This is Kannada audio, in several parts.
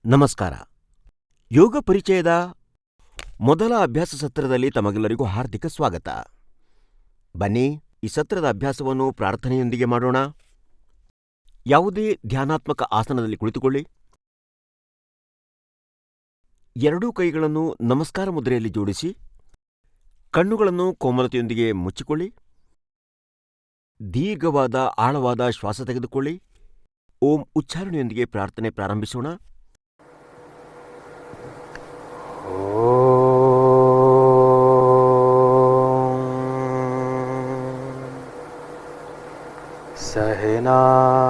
ನಮಸ್ಕಾರ. ಯೋಗ ಪರಿಚಯದ ಮೊದಲ ಅಭ್ಯಾಸ ಸತ್ರದಲ್ಲಿ ತಮಗೆಲ್ಲರಿಗೂ ಹಾರ್ದಿಕ ಸ್ವಾಗತ. ಬನ್ನಿ, ಈ ಸತ್ರದ ಅಭ್ಯಾಸವನ್ನು ಪ್ರಾರ್ಥನೆಯೊಂದಿಗೆ ಮಾಡೋಣ. ಯಾವುದೇ ಧ್ಯಾನಾತ್ಮಕ ಆಸನದಲ್ಲಿ ಕುಳಿತುಕೊಳ್ಳಿ. ಎರಡೂ ಕೈಗಳನ್ನು ನಮಸ್ಕಾರ ಮುದ್ರೆಯಲ್ಲಿ ಜೋಡಿಸಿ, ಕಣ್ಣುಗಳನ್ನು ಕೋಮಲತೆಯೊಂದಿಗೆ ಮುಚ್ಚಿಕೊಳ್ಳಿ. ದೀರ್ಘವಾದ ಆಳವಾದ ಶ್ವಾಸ ತೆಗೆದುಕೊಳ್ಳಿ. ಓಂ ಉಚ್ಚಾರಣೆಯೊಂದಿಗೆ ಪ್ರಾರ್ಥನೆ ಪ್ರಾರಂಭಿಸೋಣ. सहनावतु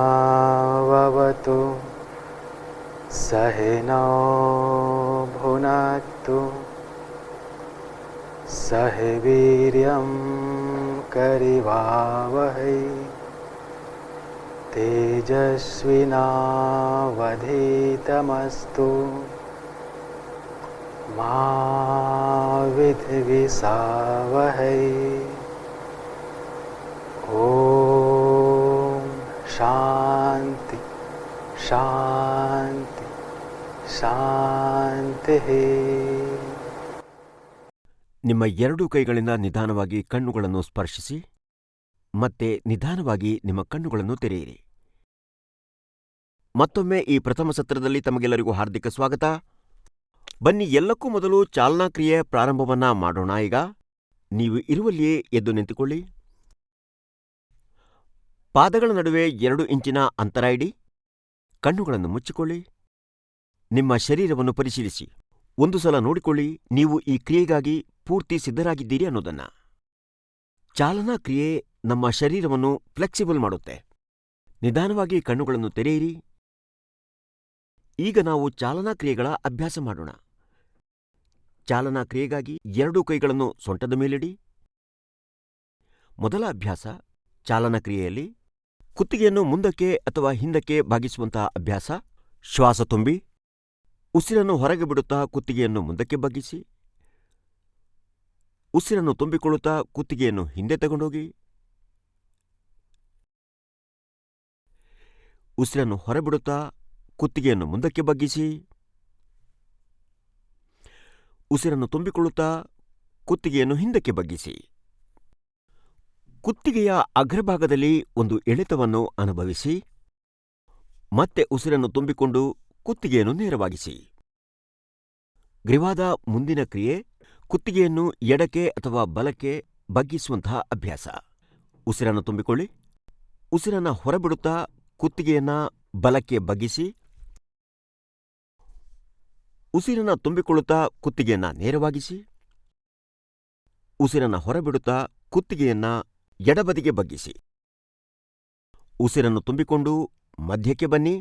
सहनौ भुनक्तु सह वीर्यं करिवावहै तेजस्विनावधीतमस्तु मा विद्विषावहै. ಶಾಂತಿ ಶಾಂತಿ ಶಾಂತಿ. ನಿಮ್ಮ ಎರಡೂ ಕೈಗಳಿಂದ ನಿಧಾನವಾಗಿ ಕಣ್ಣುಗಳನ್ನು ಸ್ಪರ್ಶಿಸಿ, ಮತ್ತೆ ನಿಧಾನವಾಗಿ ನಿಮ್ಮ ಕಣ್ಣುಗಳನ್ನು ತೆರೆಯಿರಿ. ಮತ್ತೊಮ್ಮೆ ಈ ಪ್ರಥಮ ಸತ್ರದಲ್ಲಿ ತಮಗೆಲ್ಲರಿಗೂ ಹಾರ್ದಿಕ ಸ್ವಾಗತ. ಬನ್ನಿ, ಎಲ್ಲಕ್ಕೂ ಮೊದಲು ಚಾಲನಾ ಕ್ರಿಯೆ ಪ್ರಾರಂಭವನ್ನ ಮಾಡೋಣ. ಈಗ ನೀವು ಇರುವಲ್ಲಿಯೇ ಎದ್ದು ನಿಂತುಕೊಳ್ಳಿ. ಪಾದಗಳ ನಡುವೆ 2 ಇಂಚಿನ ಅಂತರ ಇಡಿ. ಕಣ್ಣುಗಳನ್ನು ಮುಚ್ಚಿಕೊಳ್ಳಿ. ನಿಮ್ಮ ಶರೀರವನ್ನು ಪರಿಶೀಲಿಸಿ. ಒಂದು ಸಲ ನೋಡಿಕೊಳ್ಳಿ, ನೀವು ಈ ಕ್ರಿಯೆಗಾಗಿ ಪೂರ್ತಿ ಸಿದ್ಧರಾಗಿದ್ದೀರಿ ಅನ್ನೋದನ್ನ. ಚಾಲನಾ ಕ್ರಿಯೆ ನಮ್ಮ ಶರೀರವನ್ನು ಫ್ಲೆಕ್ಸಿಬಲ್ ಮಾಡುತ್ತೆ. ನಿಧಾನವಾಗಿ ಕಣ್ಣುಗಳನ್ನು ತೆರೆಯಿರಿ. ಈಗ ನಾವು ಚಾಲನಾ ಕ್ರಿಯೆಗಳ ಅಭ್ಯಾಸ ಮಾಡೋಣ. ಚಾಲನಾ ಕ್ರಿಯೆಗಾಗಿ 2 ಕೈಗಳನ್ನು ಸೊಂಟದ ಮೇಲಿಡಿ. ಮೊದಲ ಅಭ್ಯಾಸ, ಚಾಲನಾ ಕ್ರಿಯೆಯಲ್ಲಿ ಕುತ್ತಿಗೆಯನ್ನು ಮುಂದಕ್ಕೆ ಅಥವಾ ಹಿಂದಕ್ಕೆ ಬಾಗಿಸುವಂತಹ ಅಭ್ಯಾಸ. ಶ್ವಾಸ ತುಂಬಿ, ಉಸಿರನ್ನು ಹೊರಗೆ ಬಿಡುತ್ತಾ ಕುತ್ತಿಗೆಯನ್ನು ಮುಂದಕ್ಕೆ ಬಗ್ಗಿಸಿ. ಉಸಿರನ್ನು ತುಂಬಿಕೊಳ್ಳುತ್ತಾ ಕುತ್ತಿಗೆಯನ್ನು ಹಿಂದೆ ತಗೊಂಡೋಗಿ. ಉಸಿರನ್ನು ಹೊರಬಿಡುತ್ತಾ ಕುತ್ತಿಗೆಯನ್ನು ಮುಂದಕ್ಕೆ ಬಗ್ಗಿಸಿ. ಉಸಿರನ್ನು ತುಂಬಿಕೊಳ್ಳುತ್ತಾ ಕುತ್ತಿಗೆಯನ್ನು ಹಿಂದಕ್ಕೆ ಬಗ್ಗಿಸಿ. ಕುತ್ತಿಗೆಯ ಅಗ್ರಭಾಗದಲ್ಲಿ ಒಂದು ಎಳೆತವನ್ನು ಅನುಭವಿಸಿ. ಮತ್ತೆ ಉಸಿರನ್ನು ತುಂಬಿಕೊಂಡು ಕುತ್ತಿಗೆಯನ್ನು ನೇರವಾಗಿಸಿ. ಗ್ರೀವಾದ ಮುಂದಿನ ಕ್ರಿಯೆ, ಕುತ್ತಿಗೆಯನ್ನು ಎಡಕ್ಕೆ ಅಥವಾ ಬಲಕ್ಕೆ ಬಗ್ಗಿಸುವಂತಹ ಅಭ್ಯಾಸ. ಉಸಿರನ್ನು ತುಂಬಿಕೊಳ್ಳಿ. ಉಸಿರನ್ನು ಹೊರಬಿಡುತ್ತಾ ಕುತ್ತಿಗೆಯನ್ನ ಬಲಕ್ಕೆ ಬಗ್ಗಿಸಿ. ಉಸಿರನ್ನು ತುಂಬಿಕೊಳ್ಳುತ್ತಾ ಕುತ್ತಿಗೆಯನ್ನ ನೇರವಾಗಿಸಿ. ಉಸಿರನ್ನು ಹೊರಬಿಡುತ್ತಾ ಕುತ್ತಿಗೆಯನ್ನ ಎಡಬದಿಗೆ ಬಗ್ಗಿಸಿ. ಉಸಿರನ್ನು ತುಂಬಿಕೊಂಡು ಮಧ್ಯಕ್ಕೆ ಬನ್ನಿ.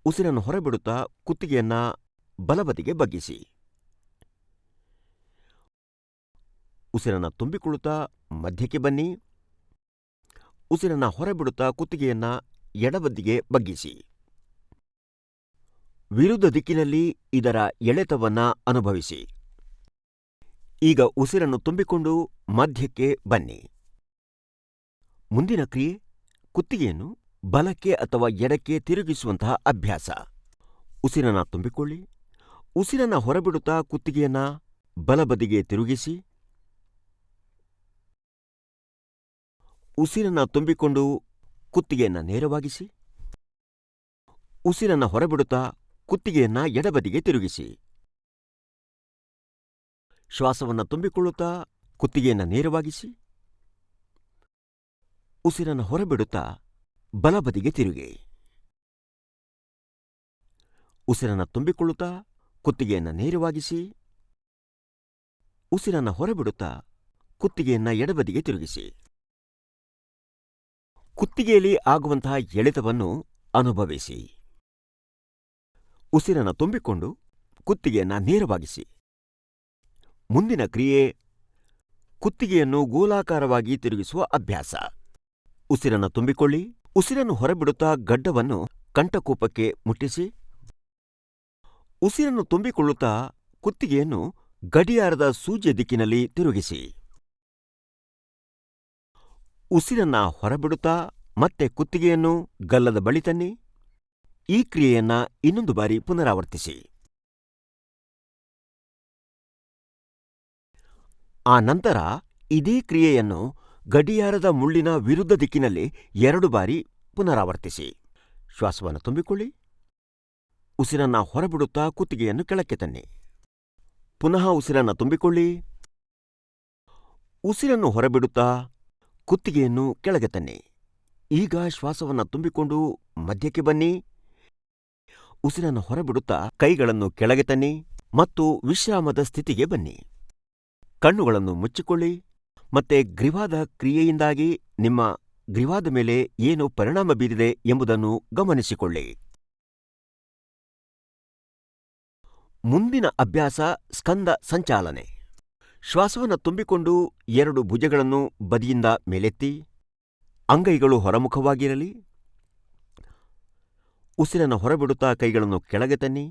ಉಸಿರನ್ನು ಹೊರಬಿಡುತ್ತಾ ಕುತ್ತಿಗೆಯನ್ನ ಬಲಬದಿಗೆ ಬಗ್ಗಿಸಿ. ಉಸಿರನ್ನು ತುಂಬಿಕೊಳ್ಳುತ್ತಾ ಮಧ್ಯಕ್ಕೆ ಬನ್ನಿ. ಉಸಿರನ್ನು ಹೊರಬಿಡುತ್ತಾ ಕುತ್ತಿಗೆಯನ್ನ ಎಡಬದಿಗೆ ಬಗ್ಗಿಸಿ. ವಿರುದ್ಧ ದಿಕ್ಕಿನಲ್ಲಿ ಇದರ ಎಳೆತವನ್ನ ಅನುಭವಿಸಿ. ಈಗ ಉಸಿರನ್ನು ತುಂಬಿಕೊಂಡು ಮಧ್ಯಕ್ಕೆ ಬನ್ನಿ. ಮುಂದಿನ ಕ್ರಿಯೆ, ಕುತ್ತಿಗೆಯನ್ನು ಬಲಕ್ಕೆ ಅಥವಾ ಎಡಕ್ಕೆ ತಿರುಗಿಸುವಂತಹ ಅಭ್ಯಾಸ. ಉಸಿರನ್ನ ತುಂಬಿಕೊಳ್ಳಿ. ಉಸಿರನ್ನ ಹೊರಬಿಡುತ್ತಾ ಕುತ್ತಿಗೆಯನ್ನ ಬಲಬದಿಗೆ ತಿರುಗಿಸಿ. ಉಸಿರನ್ನ ತುಂಬಿಕೊಂಡು ಕುತ್ತಿಗೆಯನ್ನ ನೇರವಾಗಿಸಿ. ಉಸಿರನ್ನ ಹೊರಬಿಡುತ್ತಾ ಕುತ್ತಿಗೆಯನ್ನ ಎಡಬದಿಗೆ ತಿರುಗಿಸಿ. ಶ್ವಾಸವನ್ನು ತುಂಬಿಕೊಳ್ಳುತ್ತಾ ಕುತ್ತಿಗೆಯನ್ನ ನೇರವಾಗಿಸಿ. ಉಸಿರನ್ನು ಹೊರಬಿಡುತ್ತಾ ಬಲಬದಿಗೆ ತಿರುಗಿ. ಉಸಿರನ್ನು ತುಂಬಿಕೊಳ್ಳುತ್ತಾ ಕುತ್ತಿಗೆಯನ್ನ ನೇರವಾಗಿಸಿ. ಉಸಿರನ್ನು ಹೊರಬಿಡುತ್ತಾ ಕುತ್ತಿಗೆಯನ್ನ ಎಡಬದಿಗೆ ತಿರುಗಿಸಿ. ಕುತ್ತಿಗೆಯಲ್ಲಿ ಆಗುವಂತಹ ಎಳೆತವನ್ನು ಅನುಭವಿಸಿ. ಉಸಿರನ್ನು ತುಂಬಿಕೊಂಡು ಕುತ್ತಿಗೆಯನ್ನ ನೇರವಾಗಿಸಿ. ಮುಂದಿನ ಕ್ರಿಯೆ, ಕುತ್ತಿಗೆಯನ್ನು ಗೋಲಾಕಾರವಾಗಿ ತಿರುಗಿಸುವ ಅಭ್ಯಾಸ. ಉಸಿರನ್ನು ತುಂಬಿಕೊಳ್ಳಿ. ಉಸಿರನ್ನು ಹೊರಬಿಡುತ್ತಾ ಗಡ್ಡವನ್ನು ಕಂಠಕೂಪಕ್ಕೆ ಮುಟ್ಟಿಸಿ. ಉಸಿರನ್ನು ತುಂಬಿಕೊಳ್ಳುತ್ತಾ ಕುತ್ತಿಗೆಯನ್ನು ಗಡಿಯಾರದ ಸೂಜಿಯ ದಿಕ್ಕಿನಲ್ಲಿ ತಿರುಗಿಸಿ. ಉಸಿರನ್ನ ಹೊರಬಿಡುತ್ತಾ ಮತ್ತೆ ಕುತ್ತಿಗೆಯನ್ನು ಗಲ್ಲದ ಬಳಿ ತನ್ನಿ. ಈ ಕ್ರಿಯೆಯನ್ನ ಇನ್ನೊಂದು ಬಾರಿ ಪುನರಾವರ್ತಿಸಿ. ಆ ನಂತರ ಇದೇ ಕ್ರಿಯೆಯನ್ನು ಗಡಿಯಾರದ ಮುಳ್ಳಿನ ವಿರುದ್ಧ ದಿಕ್ಕಿನಲ್ಲಿ 2 ಬಾರಿ ಪುನರಾವರ್ತಿಸಿ. ಶ್ವಾಸವನ್ನು ತುಂಬಿಕೊಳ್ಳಿ. ಉಸಿರನ್ನ ಹೊರಬಿಡುತ್ತಾ ಕುತ್ತಿಗೆಯನ್ನು ಕೆಳಕ್ಕೆ ತನ್ನಿ. ಪುನಃ ಉಸಿರನ್ನ ತುಂಬಿಕೊಳ್ಳಿ. ಉಸಿರನ್ನು ಹೊರಬಿಡುತ್ತಾ ಕುತ್ತಿಗೆಯನ್ನು ಕೆಳಗೆ ತನ್ನಿ. ಈಗ ಶ್ವಾಸವನ್ನು ತುಂಬಿಕೊಂಡು ಮಧ್ಯಕ್ಕೆ ಬನ್ನಿ. ಉಸಿರನ್ನು ಹೊರಬಿಡುತ್ತಾ ಕೈಗಳನ್ನು ಕೆಳಗೆ ತನ್ನಿ ಮತ್ತು ವಿಶ್ರಾಮದ ಸ್ಥಿತಿಗೆ ಬನ್ನಿ. ಕಣ್ಣುಗಳನ್ನು ಮುಚ್ಚಿಕೊಳ್ಳಿ. ಮತ್ತೆ ಗ್ರೀವಾದ ಕ್ರಿಯೆಯಿಂದಾಗಿ ನಿಮ್ಮ ಗ್ರೀವಾದ ಮೇಲೆ ಏನು ಪರಿಣಾಮ ಬೀರಿದೆ ಎಂಬುದನ್ನು ಗಮನಿಸಿಕೊಳ್ಳಿ. ಮುಂದಿನ ಅಭ್ಯಾಸ ಸ್ಕಂದ ಸಂಚಾಲನೆ. ಶ್ವಾಸವನ್ನು ತುಂಬಿಕೊಂಡು 2 ಭುಜಗಳನ್ನು ಬದಿಯಿಂದ ಮೇಲೆತ್ತಿ, ಅಂಗೈಗಳು ಹೊರಮುಖವಾಗಿರಲಿ. ಉಸಿರನ್ನು ಹೊರಬಿಡುತ್ತಾ ಕೈಗಳನ್ನು ಕೆಳಗೆ ತನ್ನಿ.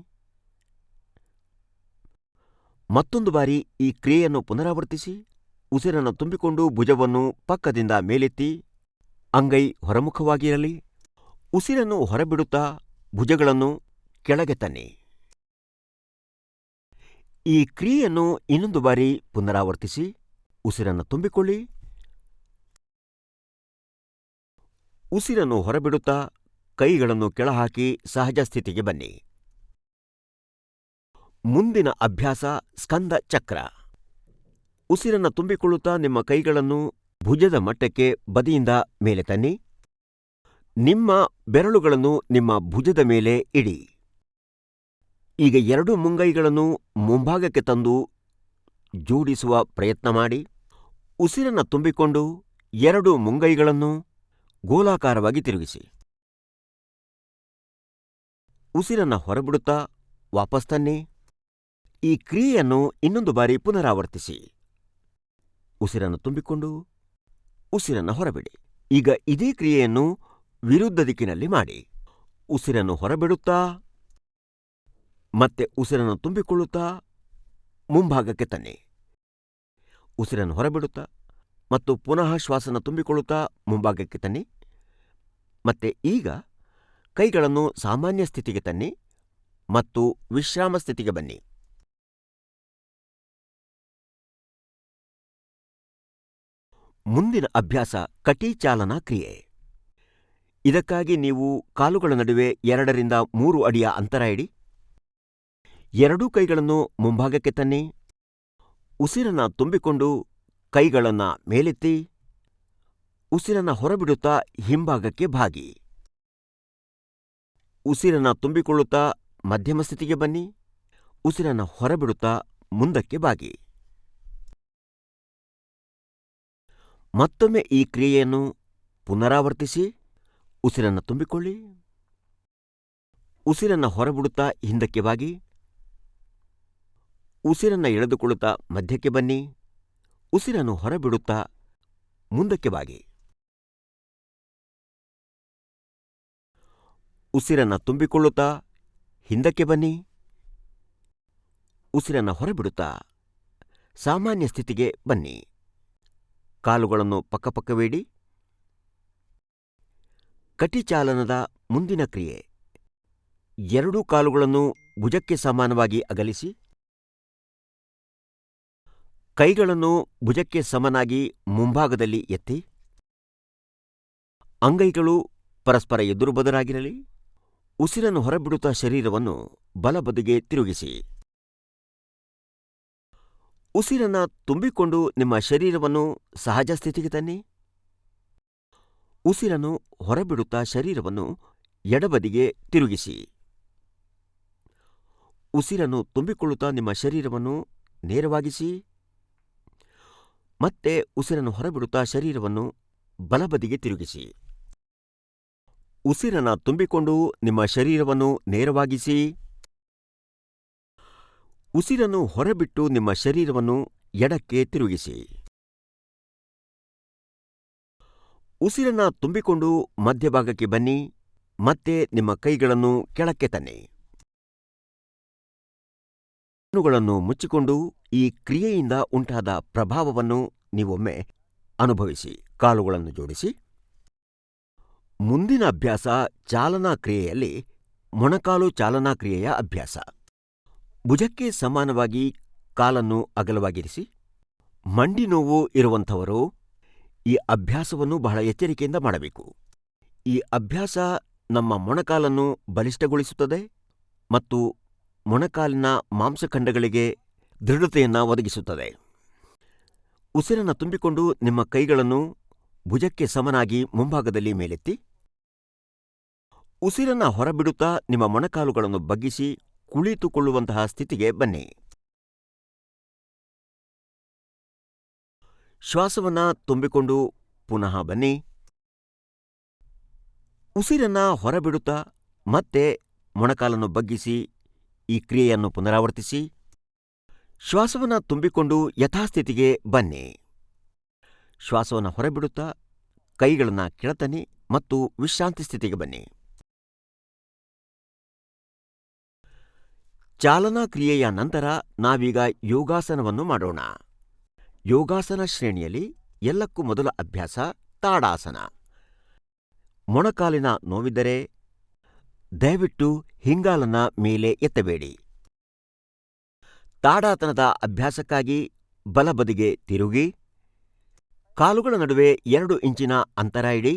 ಮತ್ತೊಂದು ಬಾರಿ ಈ ಕ್ರಿಯೆಯನ್ನು ಪುನರಾವರ್ತಿಸಿ. ಉಸಿರನ್ನು ತುಂಬಿಕೊಂಡು ಭುಜವನ್ನು ಪಕ್ಕದಿಂದ ಮೇಲೆತ್ತಿ, ಅಂಗೈ ಹೊರಮುಖವಾಗಿರಲಿ. ಉಸಿರನ್ನು ಹೊರಬಿಡುತ್ತಾ ಭುಜಗಳನ್ನು ಕೆಳಗೆ ತನ್ನಿ. ಈ ಕ್ರಿಯೆಯನ್ನು ಇನ್ನೊಂದು ಬಾರಿ ಪುನರಾವರ್ತಿಸಿ. ಉಸಿರನ್ನು ತುಂಬಿಕೊಳ್ಳಿ. ಉಸಿರನ್ನು ಹೊರಬಿಡುತ್ತಾ ಕೈಗಳನ್ನು ಕೆಳಹಾಕಿ ಸಹಜ ಸ್ಥಿತಿಗೆ ಬನ್ನಿ. ಮುಂದಿನ ಅಭ್ಯಾಸ ಸ್ಕಂದ ಚಕ್ರ. ಉಸಿರನ್ನು ತುಂಬಿಕೊಳ್ಳುತ್ತಾ ನಿಮ್ಮ ಕೈಗಳನ್ನು ಭುಜದ ಮಟ್ಟಕ್ಕೆ ಬದಿಯಿಂದ ಮೇಲೆ ತನ್ನಿ. ನಿಮ್ಮ ಬೆರಳುಗಳನ್ನು ನಿಮ್ಮ ಭುಜದ ಮೇಲೆ ಇಡಿ. ಈಗ 2 ಮುಂಗೈಗಳನ್ನು ಮುಂಭಾಗಕ್ಕೆ ತಂದು ಜೋಡಿಸುವ ಪ್ರಯತ್ನ ಮಾಡಿ. ಉಸಿರನ್ನು ತುಂಬಿಕೊಂಡು 2 ಮುಂಗೈಗಳನ್ನು ಗೋಲಾಕಾರವಾಗಿ ತಿರುಗಿಸಿ. ಉಸಿರನ್ನು ಹೊರಬಿಡುತ್ತಾ ವಾಪಸ್ ತನ್ನಿ. ಈ ಕ್ರಿಯೆಯನ್ನು ಇನ್ನೊಂದು ಬಾರಿ ಪುನರಾವರ್ತಿಸಿ. ಉಸಿರನ್ನು ತುಂಬಿಕೊಂಡು ಉಸಿರನ್ನು ಹೊರಬಿಡಿ. ಈಗ ಇದೇ ಕ್ರಿಯೆಯನ್ನು ವಿರುದ್ಧ ದಿಕ್ಕಿನಲ್ಲಿ ಮಾಡಿ. ಉಸಿರನ್ನು ಹೊರಬಿಡುತ್ತಾ ಮತ್ತೆ ಉಸಿರನ್ನು ತುಂಬಿಕೊಳ್ಳುತ್ತಾ ಮುಂಭಾಗಕ್ಕೆ ತನ್ನಿ. ಉಸಿರನ್ನು ಹೊರಬಿಡುತ್ತಾ ಮತ್ತು ಪುನಃ ಶ್ವಾಸನ ತುಂಬಿಕೊಳ್ಳುತ್ತಾ ಮುಂಭಾಗಕ್ಕೆ ತನ್ನಿ. ಮತ್ತೆ ಈಗ ಕೈಗಳನ್ನು ಸಾಮಾನ್ಯ ಸ್ಥಿತಿಗೆ ತನ್ನಿ ಮತ್ತು ವಿಶ್ರಾಮ ಸ್ಥಿತಿಗೆ ಬನ್ನಿ. ಮುಂದಿನ ಅಭ್ಯಾಸ ಕಟಿಚಾಲನಾ ಕ್ರಿಯೆ. ಇದಕ್ಕಾಗಿ ನೀವು ಕಾಲುಗಳ ನಡುವೆ 2 ರಿಂದ 3 ಅಡಿಯ ಅಂತರ ಇಡಿ. 2 ಕೈಗಳನ್ನು ಮುಂಭಾಗಕ್ಕೆ ತನ್ನಿ. ಉಸಿರನ್ನ ತುಂಬಿಕೊಂಡು ಕೈಗಳನ್ನ ಮೇಲೆತ್ತಿ. ಉಸಿರನ್ನ ಹೊರಬಿಡುತ್ತಾ ಹಿಂಭಾಗಕ್ಕೆ ಬಾಗಿ. ಉಸಿರನ್ನ ತುಂಬಿಕೊಳ್ಳುತ್ತಾ ಮಧ್ಯಮ ಸ್ಥಿತಿಗೆ ಬನ್ನಿ. ಉಸಿರನ್ನ ಹೊರಬಿಡುತ್ತಾ ಮುಂದಕ್ಕೆ ಬಾಗಿ. ಮತ್ತೊಮ್ಮೆ ಈ ಕ್ರಿಯೆಯನ್ನು ಪುನರಾವರ್ತಿಸಿ. ಉಸಿರನ್ನು ತುಂಬಿಕೊಳ್ಳಿ. ಉಸಿರನ್ನ ಹೊರಬಿಡುತ್ತಾ ಹಿಂದಕ್ಕೆ ಬಾಗಿ. ಉಸಿರನ್ನ ಎಳೆದುಕೊಳ್ಳುತ್ತಾ ಮಧ್ಯಕ್ಕೆ ಬನ್ನಿ. ಉಸಿರನ್ನು ಹೊರಬಿಡುತ್ತಾ ಮುಂದಕ್ಕೆ ಬಾಗಿ. ಉಸಿರನ್ನ ತುಂಬಿಕೊಳ್ಳುತ್ತಾ ಹಿಂದಕ್ಕೆ ಬನ್ನಿ. ಉಸಿರನ್ನ ಹೊರಬಿಡುತ್ತಾ ಸಾಮಾನ್ಯ ಸ್ಥಿತಿಗೆ ಬನ್ನಿ. ಕಾಲುಗಳನ್ನು ಪಕ್ಕಪಕ್ಕವಿಡಿ. ಕಟಿಚಾಲನದ ಮುಂದಿನ ಕ್ರಿಯೆ. 2 ಕಾಲುಗಳನ್ನು ಭುಜಕ್ಕೆ ಸಮಾನವಾಗಿ ಅಗಲಿಸಿ. ಕೈಗಳನ್ನು ಭುಜಕ್ಕೆ ಸಮನಾಗಿ ಮುಂಭಾಗದಲ್ಲಿ ಎತ್ತಿ. ಅಂಗೈಗಳು ಪರಸ್ಪರ ಎದುರು ಬದಲಾಗಿರಲಿ. ಉಸಿರನ್ನು ಹೊರಬಿಡುತ್ತಾ ಶರೀರವನ್ನು ಬಲಬದಿಗೆ ತಿರುಗಿಸಿ. ಉಸಿರನ್ನ ತುಂಬಿಕೊಂಡು ನಿಮ್ಮ ಶರೀರವನ್ನು ಸಹಜ ಸ್ಥಿತಿಗೆ ತನ್ನಿ. ಉಸಿರನ್ನು ಹೊರಬಿಡುತ್ತಾ ಶರೀರವನ್ನು ಎಡಬದಿಗೆ ತಿರುಗಿಸಿ. ಉಸಿರನ್ನು ತುಂಬಿಕೊಳ್ಳುತ್ತಾ ನಿಮ್ಮ ಶರೀರವನ್ನು ನೇರವಾಗಿಸಿ. ಮತ್ತೆ ಉಸಿರನ್ನು ಹೊರಬಿಡುತ್ತಾ ಶರೀರವನ್ನು ಬಲಬದಿಗೆ ತಿರುಗಿಸಿ. ಉಸಿರನ್ನ ತುಂಬಿಕೊಂಡು ನಿಮ್ಮ ಶರೀರವನ್ನು ನೇರವಾಗಿಸಿ. ಉಸಿರನ್ನು ಹೊರಬಿಟ್ಟು ನಿಮ್ಮ ಶರೀರವನ್ನು ಎಡಕ್ಕೆ ತಿರುಗಿಸಿ. ಉಸಿರನ್ನ ತುಂಬಿಕೊಂಡು ಮಧ್ಯಭಾಗಕ್ಕೆ ಬನ್ನಿ. ಮತ್ತೆ ನಿಮ್ಮ ಕೈಗಳನ್ನು ಕೆಳಕ್ಕೆ ತನ್ನಿ. ಕಣ್ಣುಗಳನ್ನು ಮುಚ್ಚಿಕೊಂಡು ಈ ಕ್ರಿಯೆಯಿಂದ ಉಂಟಾದ ಪ್ರಭಾವವನ್ನು ನೀವೊಮ್ಮೆ ಅನುಭವಿಸಿ. ಕಾಲುಗಳನ್ನು ಜೋಡಿಸಿ. ಮುಂದಿನ ಅಭ್ಯಾಸ ಚಾಲನಾ ಕ್ರಿಯೆಯಲ್ಲಿ ಮೊಣಕಾಲು ಚಾಲನಾ ಕ್ರಿಯೆಯ ಅಭ್ಯಾಸ. ಭುಜಕ್ಕೆ ಸಮಾನವಾಗಿ ಕಾಲನ್ನು ಅಗಲವಾಗಿರಿಸಿ. ಮಂಡಿ ನೋವು ಇರುವಂಥವರು ಈ ಅಭ್ಯಾಸವನ್ನು ಬಹಳ ಎಚ್ಚರಿಕೆಯಿಂದ ಮಾಡಬೇಕು. ಈ ಅಭ್ಯಾಸ ನಮ್ಮ ಮೊಣಕಾಲನ್ನು ಬಲಿಷ್ಠಗೊಳಿಸುತ್ತದೆ ಮತ್ತು ಮೊಣಕಾಲಿನ ಮಾಂಸಖಂಡಗಳಿಗೆ ದೃಢತೆಯನ್ನು ಒದಗಿಸುತ್ತದೆ. ಉಸಿರನ್ನು ತುಂಬಿಕೊಂಡು ನಿಮ್ಮ ಕೈಗಳನ್ನು ಭುಜಕ್ಕೆ ಸಮನಾಗಿ ಮುಂಭಾಗದಲ್ಲಿ ಮೇಲೆತ್ತಿ. ಉಸಿರನ್ನು ಹೊರಬಿಡುತ್ತಾ ನಿಮ್ಮ ಮೊಣಕಾಲುಗಳನ್ನು ಬಗ್ಗಿಸಿ ಕುಳಿತುಕೊಳ್ಳುವಂತಹ ಸ್ಥಿತಿಗೆ ಬನ್ನಿ. ಶ್ವಾಸವನ್ನು ತುಂಬಿಕೊಂಡು ಪುನಃ ಬನ್ನಿ. ಉಸಿರನ್ನು ಹೊರಬಿಡುತ್ತಾ ಮತ್ತೆ ಮೊಣಕಾಲನ್ನು ಬಗ್ಗಿಸಿ ಈ ಕ್ರಿಯೆಯನ್ನು ಪುನರಾವರ್ತಿಸಿ. ಶ್ವಾಸವನ್ನು ತುಂಬಿಕೊಂಡು ಯಥಾಸ್ಥಿತಿಗೆ ಬನ್ನಿ. ಶ್ವಾಸವನ್ನು ಹೊರಬಿಡುತ್ತಾ ಕೈಗಳನ್ನು ಕೆಳತನ್ನಿ ಮತ್ತು ವಿಶ್ರಾಂತಿ ಸ್ಥಿತಿಗೆ ಬನ್ನಿ. ಚಾಲನಾ ಕ್ರಿಯೆಯ ನಂತರ ನಾವೀಗ ಯೋಗಾಸನವನ್ನು ಮಾಡೋಣ. ಯೋಗಾಸನ ಶ್ರೇಣಿಯಲ್ಲಿ ಎಲ್ಲಕ್ಕೂ ಮೊದಲ ಅಭ್ಯಾಸ ತಾಡಾಸನ. ಮೊಣಕಾಲಿನ ನೋವಿದ್ದರೆ ದಯವಿಟ್ಟು ಹಿಂಗಾಲನ್ನ ಮೇಲೆ ಎತ್ತಬೇಡಿ. ತಾಡಾಸನದ ಅಭ್ಯಾಸಕ್ಕಾಗಿ ಬಲಬದಿಗೆ ತಿರುಗಿ. ಕಾಲುಗಳ ನಡುವೆ 2 ಇಂಚಿನ ಅಂತರ ಇಡಿ.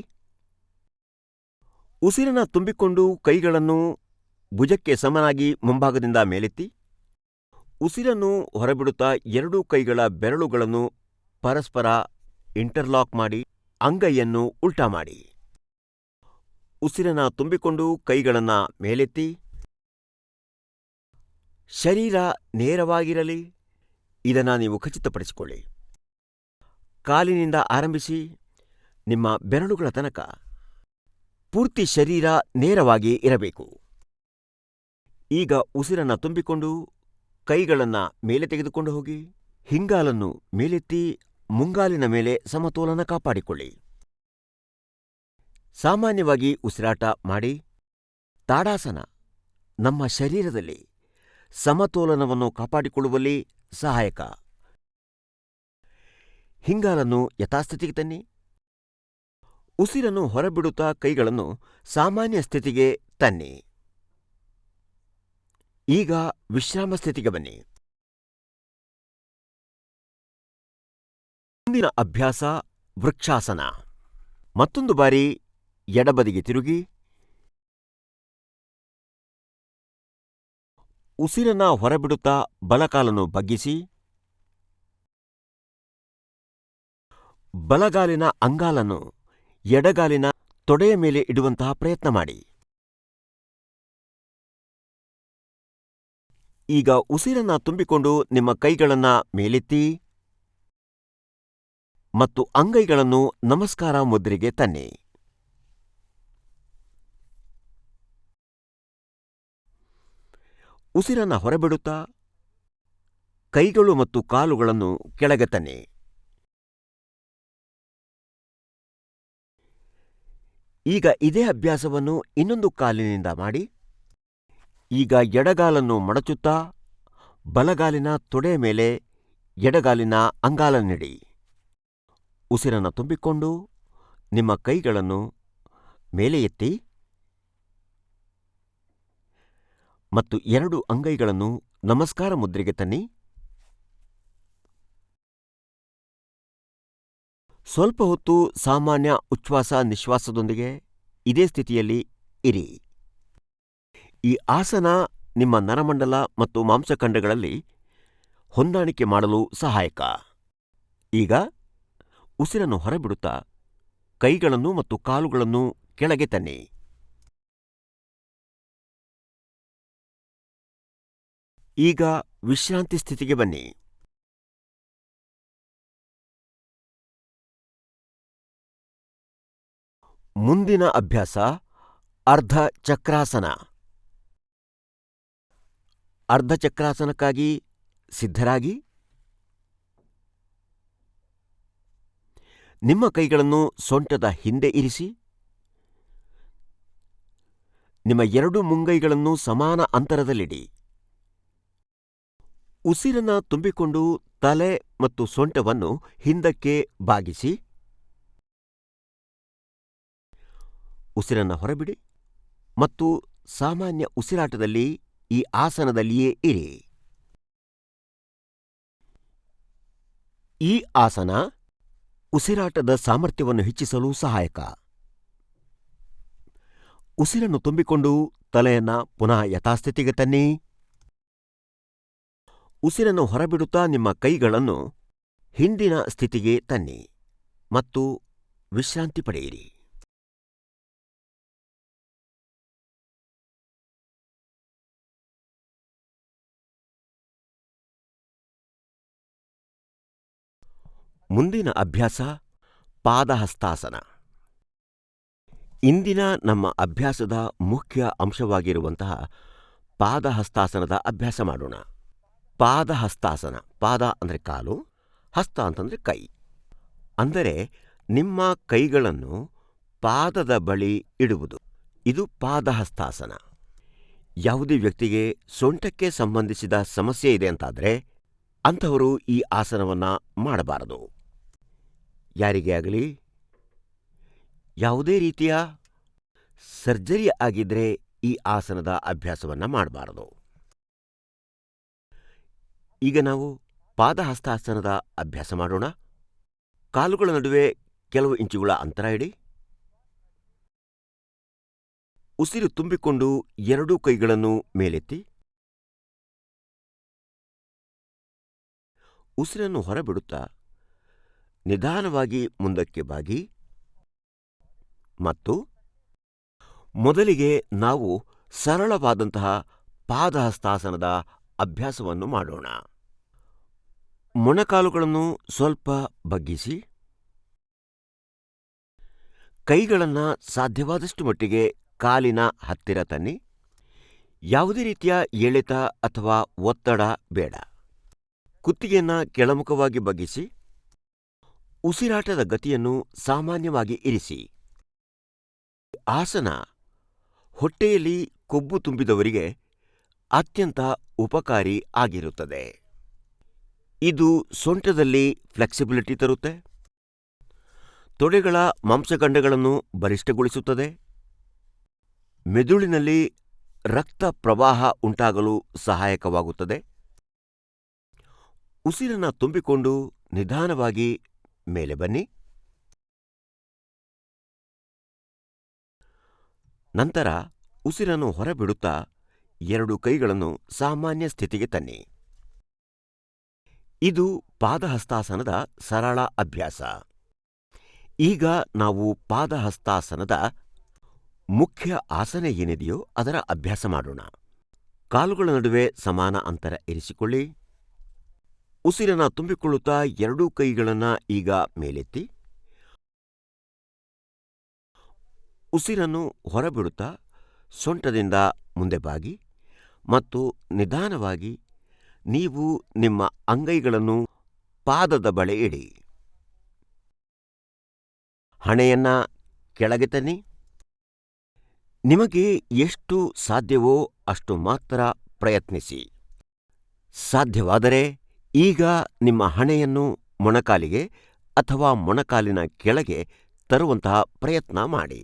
ಉಸಿರನ್ನು ತುಂಬಿಕೊಂಡು ಕೈಗಳನ್ನು ಭುಜಕ್ಕೆ ಸಮನಾಗಿ ಮುಂಭಾಗದಿಂದ ಮೇಲೆತ್ತಿ. ಉಸಿರನ್ನು ಹೊರಬಿಡುತ್ತಾ 2 ಕೈಗಳ ಬೆರಳುಗಳನ್ನು ಪರಸ್ಪರ ಇಂಟರ್ಲಾಕ್ ಮಾಡಿ ಅಂಗೈಯನ್ನು ಉಲ್ಟಾ ಮಾಡಿ. ಉಸಿರನ್ನು ತುಂಬಿಕೊಂಡು ಕೈಗಳನ್ನು ಮೇಲೆತ್ತಿ. ಶರೀರ ನೇರವಾಗಿರಲಿ, ಇದನ್ನು ನೀವು ಖಚಿತಪಡಿಸಿಕೊಳ್ಳಿ. ಕಾಲಿನಿಂದ ಆರಂಭಿಸಿ ನಿಮ್ಮ ಬೆರಳುಗಳ ತನಕ ಪೂರ್ತಿ ಶರೀರ ನೇರವಾಗಿ ಇರಬೇಕು. ಈಗ ಉಸಿರನ್ನು ತುಂಬಿಕೊಂಡು ಕೈಗಳನ್ನು ಮೇಲೆ ತೆಗೆದುಕೊಂಡು ಹೋಗಿ ಹಿಂಗಾಲನ್ನು ಮೇಲೆತ್ತಿ ಮುಂಗಾಲಿನ ಮೇಲೆ ಸಮತೋಲನ ಕಾಪಾಡಿಕೊಳ್ಳಿ. ಸಾಮಾನ್ಯವಾಗಿ ಉಸಿರಾಟ ಮಾಡಿ. ತಾಡಾಸನ ನಮ್ಮ ಶರೀರದಲ್ಲಿ ಸಮತೋಲನವನ್ನು ಕಾಪಾಡಿಕೊಳ್ಳುವಲ್ಲಿ ಸಹಾಯಕ. ಹಿಂಗಾಲನ್ನು ಯಥಾಸ್ಥಿತಿಗೆ ತನ್ನಿ. ಉಸಿರನ್ನು ಹೊರಬಿಡುತ್ತಾ ಕೈಗಳನ್ನು ಸಾಮಾನ್ಯ ಸ್ಥಿತಿಗೆ ತನ್ನಿ. ಈಗ ವಿಶ್ರಾಮ ಸ್ಥಿತಿಗೆ ಬನ್ನಿ. ಮುಂದಿನ ಅಭ್ಯಾಸ ವೃಕ್ಷಾಸನ. ಮತ್ತೊಂದು ಬಾರಿ ಎಡಬದಿಗೆ ತಿರುಗಿ. ಉಸಿರನ್ನ ಹೊರಬಿಡುತ್ತಾ ಬಲಕಾಲನ್ನು ಬಗ್ಗಿಸಿ. ಬಲಗಾಲಿನ ಅಂಗಾಲನ್ನು ಎಡಗಾಲಿನ ತೊಡೆಯ ಮೇಲೆ ಇಡುವಂತಹ ಪ್ರಯತ್ನ ಮಾಡಿ. ಈಗ ಉಸಿರನ್ನ ತುಂಬಿಕೊಂಡು ನಿಮ್ಮ ಕೈಗಳನ್ನ ಮೇಲೆತ್ತಿ ಮತ್ತು ಅಂಗೈಗಳನ್ನು ನಮಸ್ಕಾರ ಮುದ್ರೆಗೆ ತನ್ನಿ. ಉಸಿರನ್ನ ಹೊರಬಿಡುತ್ತಾ ಕೈಗಳು ಮತ್ತು ಕಾಲುಗಳನ್ನು ಕೆಳಗೆ ತನ್ನಿ. ಈಗ ಇದೇ ಅಭ್ಯಾಸವನ್ನು ಇನ್ನೊಂದು ಕಾಲಿನಿಂದ ಮಾಡಿ. ಈಗ ಎಡಗಾಲನ್ನು ಮಡಚುತ್ತಾ ಬಲಗಾಲಿನ ತೊಡೆಯ ಮೇಲೆ ಎಡಗಾಲಿನ ಅಂಗಾಲನ್ನಿಡಿ. ಉಸಿರನ್ನು ತುಂಬಿಕೊಂಡು ನಿಮ್ಮ ಕೈಗಳನ್ನು ಮೇಲೆ ಎತ್ತಿ ಮತ್ತು 2 ಅಂಗೈಗಳನ್ನು ನಮಸ್ಕಾರ ಮುದ್ರೆಗೆ ತನ್ನಿ. ಸ್ವಲ್ಪ ಹೊತ್ತು ಸಾಮಾನ್ಯ ಉಚ್ಛ್ವಾಸ ನಿಶ್ವಾಸದೊಂದಿಗೆ ಇದೇ ಸ್ಥಿತಿಯಲ್ಲಿ ಇರಿ. ಈ ಆಸನ ನಿಮ್ಮ ನರಮಂಡಲ ಮತ್ತು ಮಾಂಸಖಂಡಗಳಲ್ಲಿ ಹೊಂದಾಣಿಕೆ ಮಾಡಲು ಸಹಾಯಕ. ಈಗ ಉಸಿರನ್ನು ಹೊರಬಿಡುತ್ತಾ ಕೈಗಳನ್ನು ಮತ್ತು ಕಾಲುಗಳನ್ನು ಕೆಳಗೆ ತನ್ನಿ. ಈಗ ವಿಶ್ರಾಂತಿ ಸ್ಥಿತಿಗೆ ಬನ್ನಿ. ಮುಂದಿನ ಅಭ್ಯಾಸ ಅರ್ಧ ಚಕ್ರಾಸನ. ಅರ್ಧ ಚಕ್ರಾಸನಕ್ಕಾಗಿ ಸಿದ್ಧರಾಗಿ. ನಿಮ್ಮ ಕೈಗಳನ್ನು ಸೊಂಟದ ಹಿಂದೆ ಇರಿಸಿ. ನಿಮ್ಮ 2 ಮುಂಗೈಗಳನ್ನು ಸಮಾನ ಅಂತರದಲ್ಲಿಡಿ. ಉಸಿರನ್ನ ತುಂಬಿಕೊಂಡು ತಲೆ ಮತ್ತು ಸೊಂಟವನ್ನು ಹಿಂದಕ್ಕೆ ಬಾಗಿಸಿ. ಉಸಿರನ್ನ ಹೊರಬಿಡಿ ಮತ್ತು ಸಾಮಾನ್ಯ ಉಸಿರಾಟದಲ್ಲಿ ಈ ಆಸನದಲ್ಲಿಯೇ ಇರಿ. ಈ ಆಸನ ಉಸಿರಾಟದ ಸಾಮರ್ಥ್ಯವನ್ನು ಹೆಚ್ಚಿಸಲು ಸಹಾಯಕ. ಉಸಿರನ್ನು ತುಂಬಿಕೊಂಡು ತಲೆಯನ್ನ ಪುನಃ ಯಥಾಸ್ಥಿತಿಗೆ ತನ್ನಿ. ಉಸಿರನ್ನು ಹೊರಬಿಡುತ್ತಾ ನಿಮ್ಮ ಕೈಗಳನ್ನು ಹಿಂದಿನ ಸ್ಥಿತಿಗೆ ತನ್ನಿ ಮತ್ತು ವಿಶ್ರಾಂತಿ ಪಡೆಯಿರಿ. ಮುಂದಿನ ಅಭ್ಯಾಸ ಪಾದಹಸ್ತಾಸನ. ಇಂದಿನ ನಮ್ಮ ಅಭ್ಯಾಸದ ಮುಖ್ಯ ಅಂಶವಾಗಿರುವಂತಹ ಪಾದಹಸ್ತಾಸನದ ಅಭ್ಯಾಸ ಮಾಡೋಣ. ಪಾದಹಸ್ತಾಸನ. ಪಾದ ಅಂದರೆ ಕಾಲು, ಹಸ್ತ ಅಂತಂದರೆ ಕೈ. ಅಂದರೆ ನಿಮ್ಮ ಕೈಗಳನ್ನು ಪಾದದ ಬಳಿ ಇಡುವುದು. ಇದು ಪಾದಹಸ್ತಾಸನ. ಯಾವುದೇ ವ್ಯಕ್ತಿಗೆ ಸೊಂಟಕ್ಕೆ ಸಂಬಂಧಿಸಿದ ಸಮಸ್ಯೆ ಇದೆ ಅಂತಾದರೆ ಅಂಥವರು ಈ ಆಸನವನ್ನು ಮಾಡಬಾರದು. ಯಾರಿಗೇ ಆಗಲಿ ಯಾವುದೇ ರೀತಿಯ ಸರ್ಜರಿ ಆಗಿದ್ದರೆ ಈ ಆಸನದ ಅಭ್ಯಾಸವನ್ನು ಮಾಡಬಾರದು. ಈಗ ನಾವು ಪಾದಹಸ್ತಾಸನದ ಅಭ್ಯಾಸ ಮಾಡೋಣ. ಕಾಲುಗಳ ನಡುವೆ ಕೆಲವು ಇಂಚುಗಳ ಅಂತರ ಇಡಿ. ಉಸಿರು ತುಂಬಿಕೊಂಡು ಎರಡೂ ಕೈಗಳನ್ನು ಮೇಲೆತ್ತಿ. ಉಸಿರನ್ನು ಹೊರಬಿಡುತ್ತಾ ನಿಧಾನವಾಗಿ ಮುಂದಕ್ಕೆ ಬಾಗಿ ಮತ್ತು ಮೊದಲಿಗೆ ನಾವು ಸರಳವಾದಂತಹ ಪಾದಹಸ್ತಾಸನದ ಅಭ್ಯಾಸವನ್ನು ಮಾಡೋಣ. ಮೊಣಕಾಲುಗಳನ್ನು ಸ್ವಲ್ಪ ಬಗ್ಗಿಸಿ, ಕೈಗಳನ್ನು ಸಾಧ್ಯವಾದಷ್ಟು ಮಟ್ಟಿಗೆ ಕಾಲಿನ ಹತ್ತಿರ ತನ್ನಿ. ಯಾವುದೇ ರೀತಿಯ ಎಳೆತ ಅಥವಾ ಒತ್ತಡ ಬೇಡ. ಕುತ್ತಿಗೆಯನ್ನು ಕೆಳಮುಖವಾಗಿ ಬಗ್ಗಿಸಿ, ಉಸಿರಾಟದ ಗತಿಯನ್ನು ಸಾಮಾನ್ಯವಾಗಿ ಇರಿಸಿ. ಆಸನ ಹೊಟ್ಟೆಯಲ್ಲಿ ಕೊಬ್ಬು ತುಂಬಿದವರಿಗೆ ಅತ್ಯಂತ ಉಪಕಾರಿ ಆಗಿರುತ್ತದೆ. ಇದು ಸೊಂಟದಲ್ಲಿ ಫ್ಲೆಕ್ಸಿಬಿಲಿಟಿ ತರುತ್ತೆ, ತೊಡೆಗಳ ಮಾಂಸಖಂಡಗಳನ್ನು ಬಲಿಷ್ಠಗೊಳಿಸುತ್ತದೆ, ಮೆದುಳಿನಲ್ಲಿ ರಕ್ತ ಪ್ರವಾಹ ಉಂಟಾಗಲು ಸಹಾಯಕವಾಗುತ್ತದೆ. ಉಸಿರನ್ನು ತುಂಬಿಕೊಂಡು ನಿಧಾನವಾಗಿ ಮೇಲೆ ಬನ್ನಿ. ನಂತರ ಉಸಿರನ್ನು ಹೊರಬಿಡುತ್ತಾ ಎರಡು ಕೈಗಳನ್ನು ಸಾಮಾನ್ಯ ಸ್ಥಿತಿಗೆ ತನ್ನಿ. ಇದು ಪಾದಹಸ್ತಾಸನದ ಸರಳ ಅಭ್ಯಾಸ. ಈಗ ನಾವು ಪಾದಹಸ್ತಾಸನದ ಮುಖ್ಯ ಆಸನ ಏನಿದೆಯೋ ಅದರ ಅಭ್ಯಾಸ ಮಾಡೋಣ. ಕಾಲುಗಳ ನಡುವೆ ಸಮಾನ ಅಂತರ ಇರಿಸಿಕೊಳ್ಳಿ. ಉಸಿರನ್ನು ತುಂಬಿಕೊಳ್ಳುತ್ತಾ ಎರಡೂ ಕೈಗಳನ್ನು ಈಗ ಮೇಲೆತ್ತಿ. ಉಸಿರನ್ನು ಹೊರಬಿಡುತ್ತಾ ಸೊಂಟದಿಂದ ಮುಂದೆ ಬಾಗಿ ಮತ್ತು ನಿಧಾನವಾಗಿ ನೀವು ನಿಮ್ಮ ಅಂಗೈಗಳನ್ನು ಪಾದದ ಬಳಿ ಇಡಿ. ಹಣೆಯನ್ನ ಕೆಳಗೆ ತನ್ನಿ. ನಿಮಗೆ ಎಷ್ಟು ಸಾಧ್ಯವೋ ಅಷ್ಟು ಮಾತ್ರ ಪ್ರಯತ್ನಿಸಿ. ಸಾಧ್ಯವಾದರೆ ಈಗ ನಿಮ್ಮ ಹಣೆಯನ್ನು ಮೊಣಕಾಲಿಗೆ ಅಥವಾ ಮೊಣಕಾಲಿನ ಕೆಳಗೆ ತರುವಂತಹ ಪ್ರಯತ್ನ ಮಾಡಿ.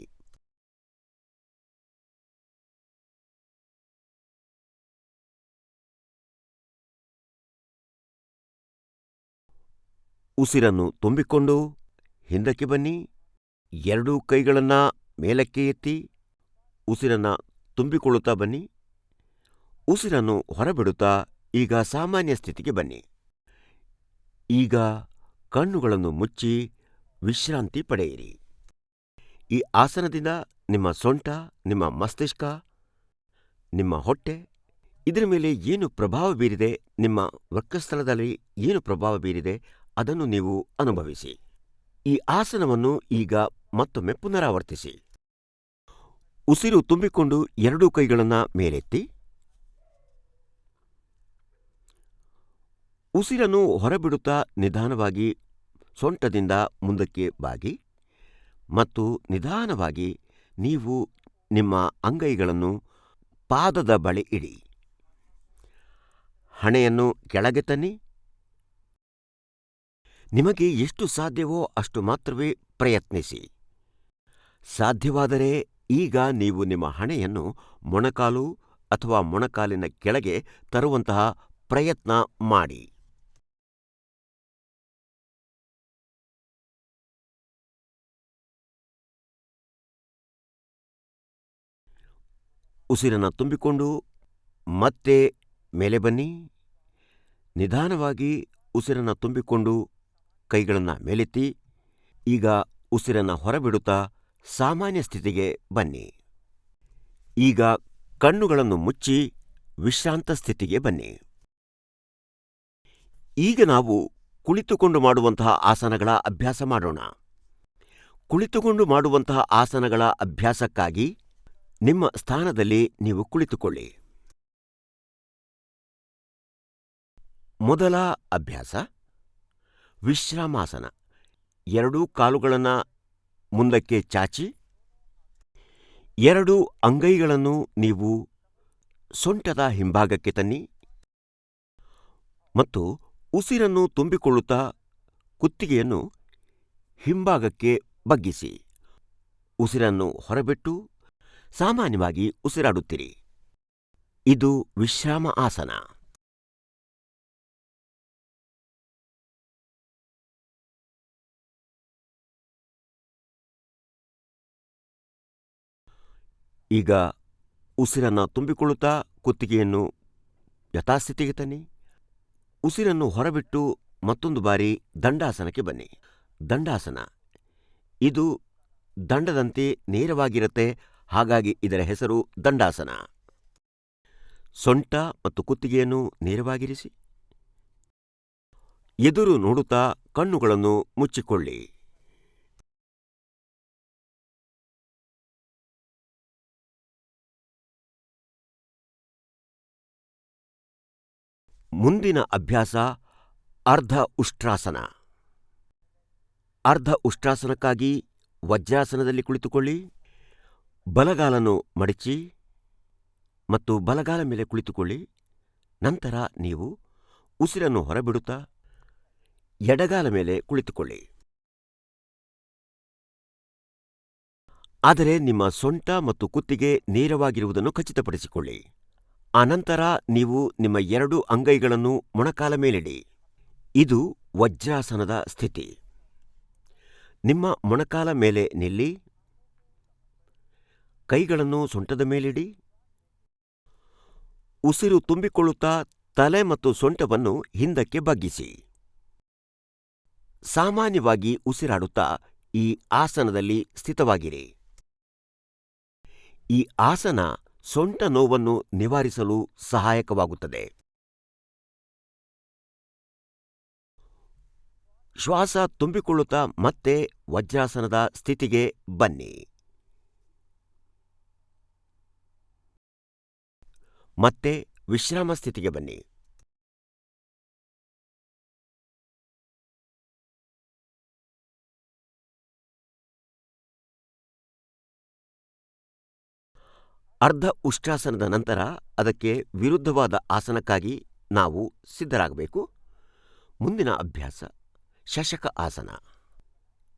ಉಸಿರನ್ನು ತುಂಬಿಕೊಂಡು ಹಿಂದಕ್ಕೆ ಬನ್ನಿ. ಎರಡೂ ಕೈಗಳನ್ನು ಮೇಲಕ್ಕೆ ಎತ್ತಿ ಉಸಿರನ್ನು ತುಂಬಿಕೊಳ್ಳುತ್ತಾ ಬನ್ನಿ. ಉಸಿರನ್ನು ಹೊರಬಿಡುತ್ತಾ ಈಗ ಸಾಮಾನ್ಯ ಸ್ಥಿತಿಗೆ ಬನ್ನಿ. ಈಗ ಕಣ್ಣುಗಳನ್ನು ಮುಚ್ಚಿ ವಿಶ್ರಾಂತಿ ಪಡೆಯಿರಿ. ಈ ಆಸನದಿಂದ ನಿಮ್ಮ ಸೊಂಟ, ನಿಮ್ಮ ಮಸ್ತಿಷ್ಕ, ನಿಮ್ಮ ಹೊಟ್ಟೆ ಇದರ ಮೇಲೆ ಏನು ಪ್ರಭಾವ ಬೀರಿದೆ, ನಿಮ್ಮ ವಕ್ಷಸ್ಥಳದಲ್ಲಿ ಏನು ಪ್ರಭಾವ ಬೀರಿದೆ ಅದನ್ನು ನೀವು ಅನುಭವಿಸಿ. ಈ ಆಸನವನ್ನು ಈಗ ಮತ್ತೊಮ್ಮೆ ಪುನರಾವರ್ತಿಸಿ. ಉಸಿರು ತುಂಬಿಕೊಂಡು ಎರಡೂ ಕೈಗಳನ್ನು ಮೇಲೆತ್ತಿ. ಉಸಿರನ್ನು ಹೊರಬಿಡುತ್ತಾ ನಿಧಾನವಾಗಿ ಸೊಂಟದಿಂದ ಮುಂದಕ್ಕೆ ಬಾಗಿ ಮತ್ತು ನಿಧಾನವಾಗಿ ನೀವು ನಿಮ್ಮ ಅಂಗೈಗಳನ್ನು ಪಾದದ ಬಳಿ ಇಡಿ. ಹಣೆಯನ್ನು ಕೆಳಗೆ ತನ್ನಿ. ನಿಮಗೆ ಎಷ್ಟು ಸಾಧ್ಯವೋ ಅಷ್ಟು ಮಾತ್ರವೇ ಪ್ರಯತ್ನಿಸಿ. ಸಾಧ್ಯವಾದರೆ ಈಗ ನೀವು ನಿಮ್ಮ ಹಣೆಯನ್ನು ಮೊಣಕಾಲು ಅಥವಾ ಮೊಣಕಾಲಿನ ಕೆಳಗೆ ತರುವಂತಹ ಪ್ರಯತ್ನ ಮಾಡಿ. ಉಸಿರನ್ನು ತುಂಬಿಕೊಂಡು ಮತ್ತೆ ಮೇಲೆ ಬನ್ನಿ. ನಿಧಾನವಾಗಿ ಉಸಿರನ್ನು ತುಂಬಿಕೊಂಡು ಕೈಗಳನ್ನು ಮೇಲೆತ್ತಿ. ಈಗ ಉಸಿರನ್ನು ಹೊರಬಿಡುತ್ತಾ ಸಾಮಾನ್ಯ ಸ್ಥಿತಿಗೆ ಬನ್ನಿ. ಈಗ ಕಣ್ಣುಗಳನ್ನು ಮುಚ್ಚಿ ವಿಶ್ರಾಂತ ಸ್ಥಿತಿಗೆ ಬನ್ನಿ. ಈಗ ನಾವು ಕುಳಿತುಕೊಂಡು ಮಾಡುವಂತಹ ಆಸನಗಳ ಅಭ್ಯಾಸ ಮಾಡೋಣ. ಕುಳಿತುಕೊಂಡು ಮಾಡುವಂತಹ ಆಸನಗಳ ಅಭ್ಯಾಸಕ್ಕಾಗಿ ನಿಮ್ಮ ಸ್ಥಾನದಲ್ಲಿ ನೀವು ಕುಳಿತುಕೊಳ್ಳಿ. ಮೊದಲ ಅಭ್ಯಾಸ ವಿಶ್ರಾಮಾಸನ. ಎರಡೂ ಕಾಲುಗಳನ್ನು ಮುಂದಕ್ಕೆ ಚಾಚಿ, ಎರಡೂ ಅಂಗೈಗಳನ್ನು ನೀವು ಸೊಂಟದ ಹಿಂಭಾಗಕ್ಕೆ ತನ್ನಿ ಮತ್ತು ಉಸಿರನ್ನು ತುಂಬಿಕೊಳ್ಳುತ್ತಾ ಕುತ್ತಿಗೆಯನ್ನು ಹಿಂಭಾಗಕ್ಕೆ ಬಗ್ಗಿಸಿ. ಉಸಿರನ್ನು ಹೊರಬಿಟ್ಟು ಸಾಮಾನ್ಯವಾಗಿ ಉಸಿರಾಡುತ್ತೀರಿ. ಇದು ವಿಶ್ರಾಮ ಆಸನ. ಈಗ ಉಸಿರನ್ನು ತುಂಬಿಕೊಳ್ಳುತ್ತಾ ಕುತ್ತಿಗೆಯನ್ನು ಯಥಾಸ್ಥಿತಿಗೆ ತನ್ನಿ. ಉಸಿರನ್ನು ಹೊರಬಿಟ್ಟು ಮತ್ತೊಂದು ಬಾರಿ ದಂಡಾಸನಕ್ಕೆ ಬನ್ನಿ. ದಂಡಾಸನ ಇದು ದಂಡದಂತೆ ನೇರವಾಗಿರುತ್ತೆ, ಹಾಗಾಗಿ ಇದರ ಹೆಸರು ದಂಡಾಸನ. ಸೊಂಟ ಮತ್ತು ಕುತ್ತಿಗೆಯನ್ನು ನೇರವಾಗಿರಿಸಿ. ಎದುರು ನೋಡುತ್ತಾ ಕಣ್ಣುಗಳನ್ನು ಮುಚ್ಚಿಕೊಳ್ಳಿ. ಮುಂದಿನ ಅಭ್ಯಾಸ ಅರ್ಧ ಉಷ್ಟ್ರಾಸನ. ಅರ್ಧ ಉಷ್ಟ್ರಾಸನಕ್ಕಾಗಿ ವಜ್ರಾಸನದಲ್ಲಿ ಕುಳಿತುಕೊಳ್ಳಿ. ಬಲಗಾಲನ್ನು ಮಡಚಿ ಮತ್ತು ಬಲಗಾಲ ಮೇಲೆ ಕುಳಿತುಕೊಳ್ಳಿ. ನಂತರ ನೀವು ಉಸಿರನ್ನು ಹೊರಬಿಡುತ್ತಾ ಎಡಗಾಲ ಮೇಲೆ ಕುಳಿತುಕೊಳ್ಳಿ. ಆದರೆ ನಿಮ್ಮ ಸೊಂಟ ಮತ್ತು ಕುತ್ತಿಗೆ ನೇರವಾಗಿರುವುದನ್ನು ಖಚಿತಪಡಿಸಿಕೊಳ್ಳಿ. ಅನಂತರ ನೀವು ನಿಮ್ಮ ಎರಡೂ ಅಂಗೈಗಳನ್ನು ಮೊಣಕಾಲ ಮೇಲಿಡಿ. ಇದು ವಜ್ರಾಸನದ ಸ್ಥಿತಿ. ನಿಮ್ಮ ಮೊಣಕಾಲ ಮೇಲೆ ನಿಲ್ಲಿ. ಕೈಗಳನ್ನು ಸೊಂಟದ ಮೇಲಿಡಿ. ಉಸಿರು ತುಂಬಿಕೊಳ್ಳುತ್ತಾ ತಲೆ ಮತ್ತು ಸೊಂಟವನ್ನು ಹಿಂದಕ್ಕೆ ಬಗ್ಗಿಸಿ. ಸಾಮಾನ್ಯವಾಗಿ ಉಸಿರಾಡುತ್ತಾ ಈ ಆಸನದಲ್ಲಿ ಸ್ಥಿತವಾಗಿರಿ. ಈ ಆಸನ ಸೊಂಟ ನೋವನ್ನು ನಿವಾರಿಸಲು ಸಹಾಯಕವಾಗುತ್ತದೆ. ಶ್ವಾಸ ತುಂಬಿಕೊಳ್ಳುತ್ತಾ ಮತ್ತೆ ವಜ್ರಾಸನದ ಸ್ಥಿತಿಗೆ ಬನ್ನಿ. ಮತ್ತೆ ವಿಶ್ರಾಮ ಸ್ಥಿತಿಗೆ ಬನ್ನಿ. ಅರ್ಧ ಉಷ್ಟ್ರಾಸನದ ನಂತರ ಅದಕ್ಕೆ ವಿರುದ್ಧವಾದ ಆಸನಕ್ಕಾಗಿ ನಾವು ಸಿದ್ಧರಾಗಬೇಕು. ಮುಂದಿನ ಅಭ್ಯಾಸ ಶಶಕ ಆಸನ.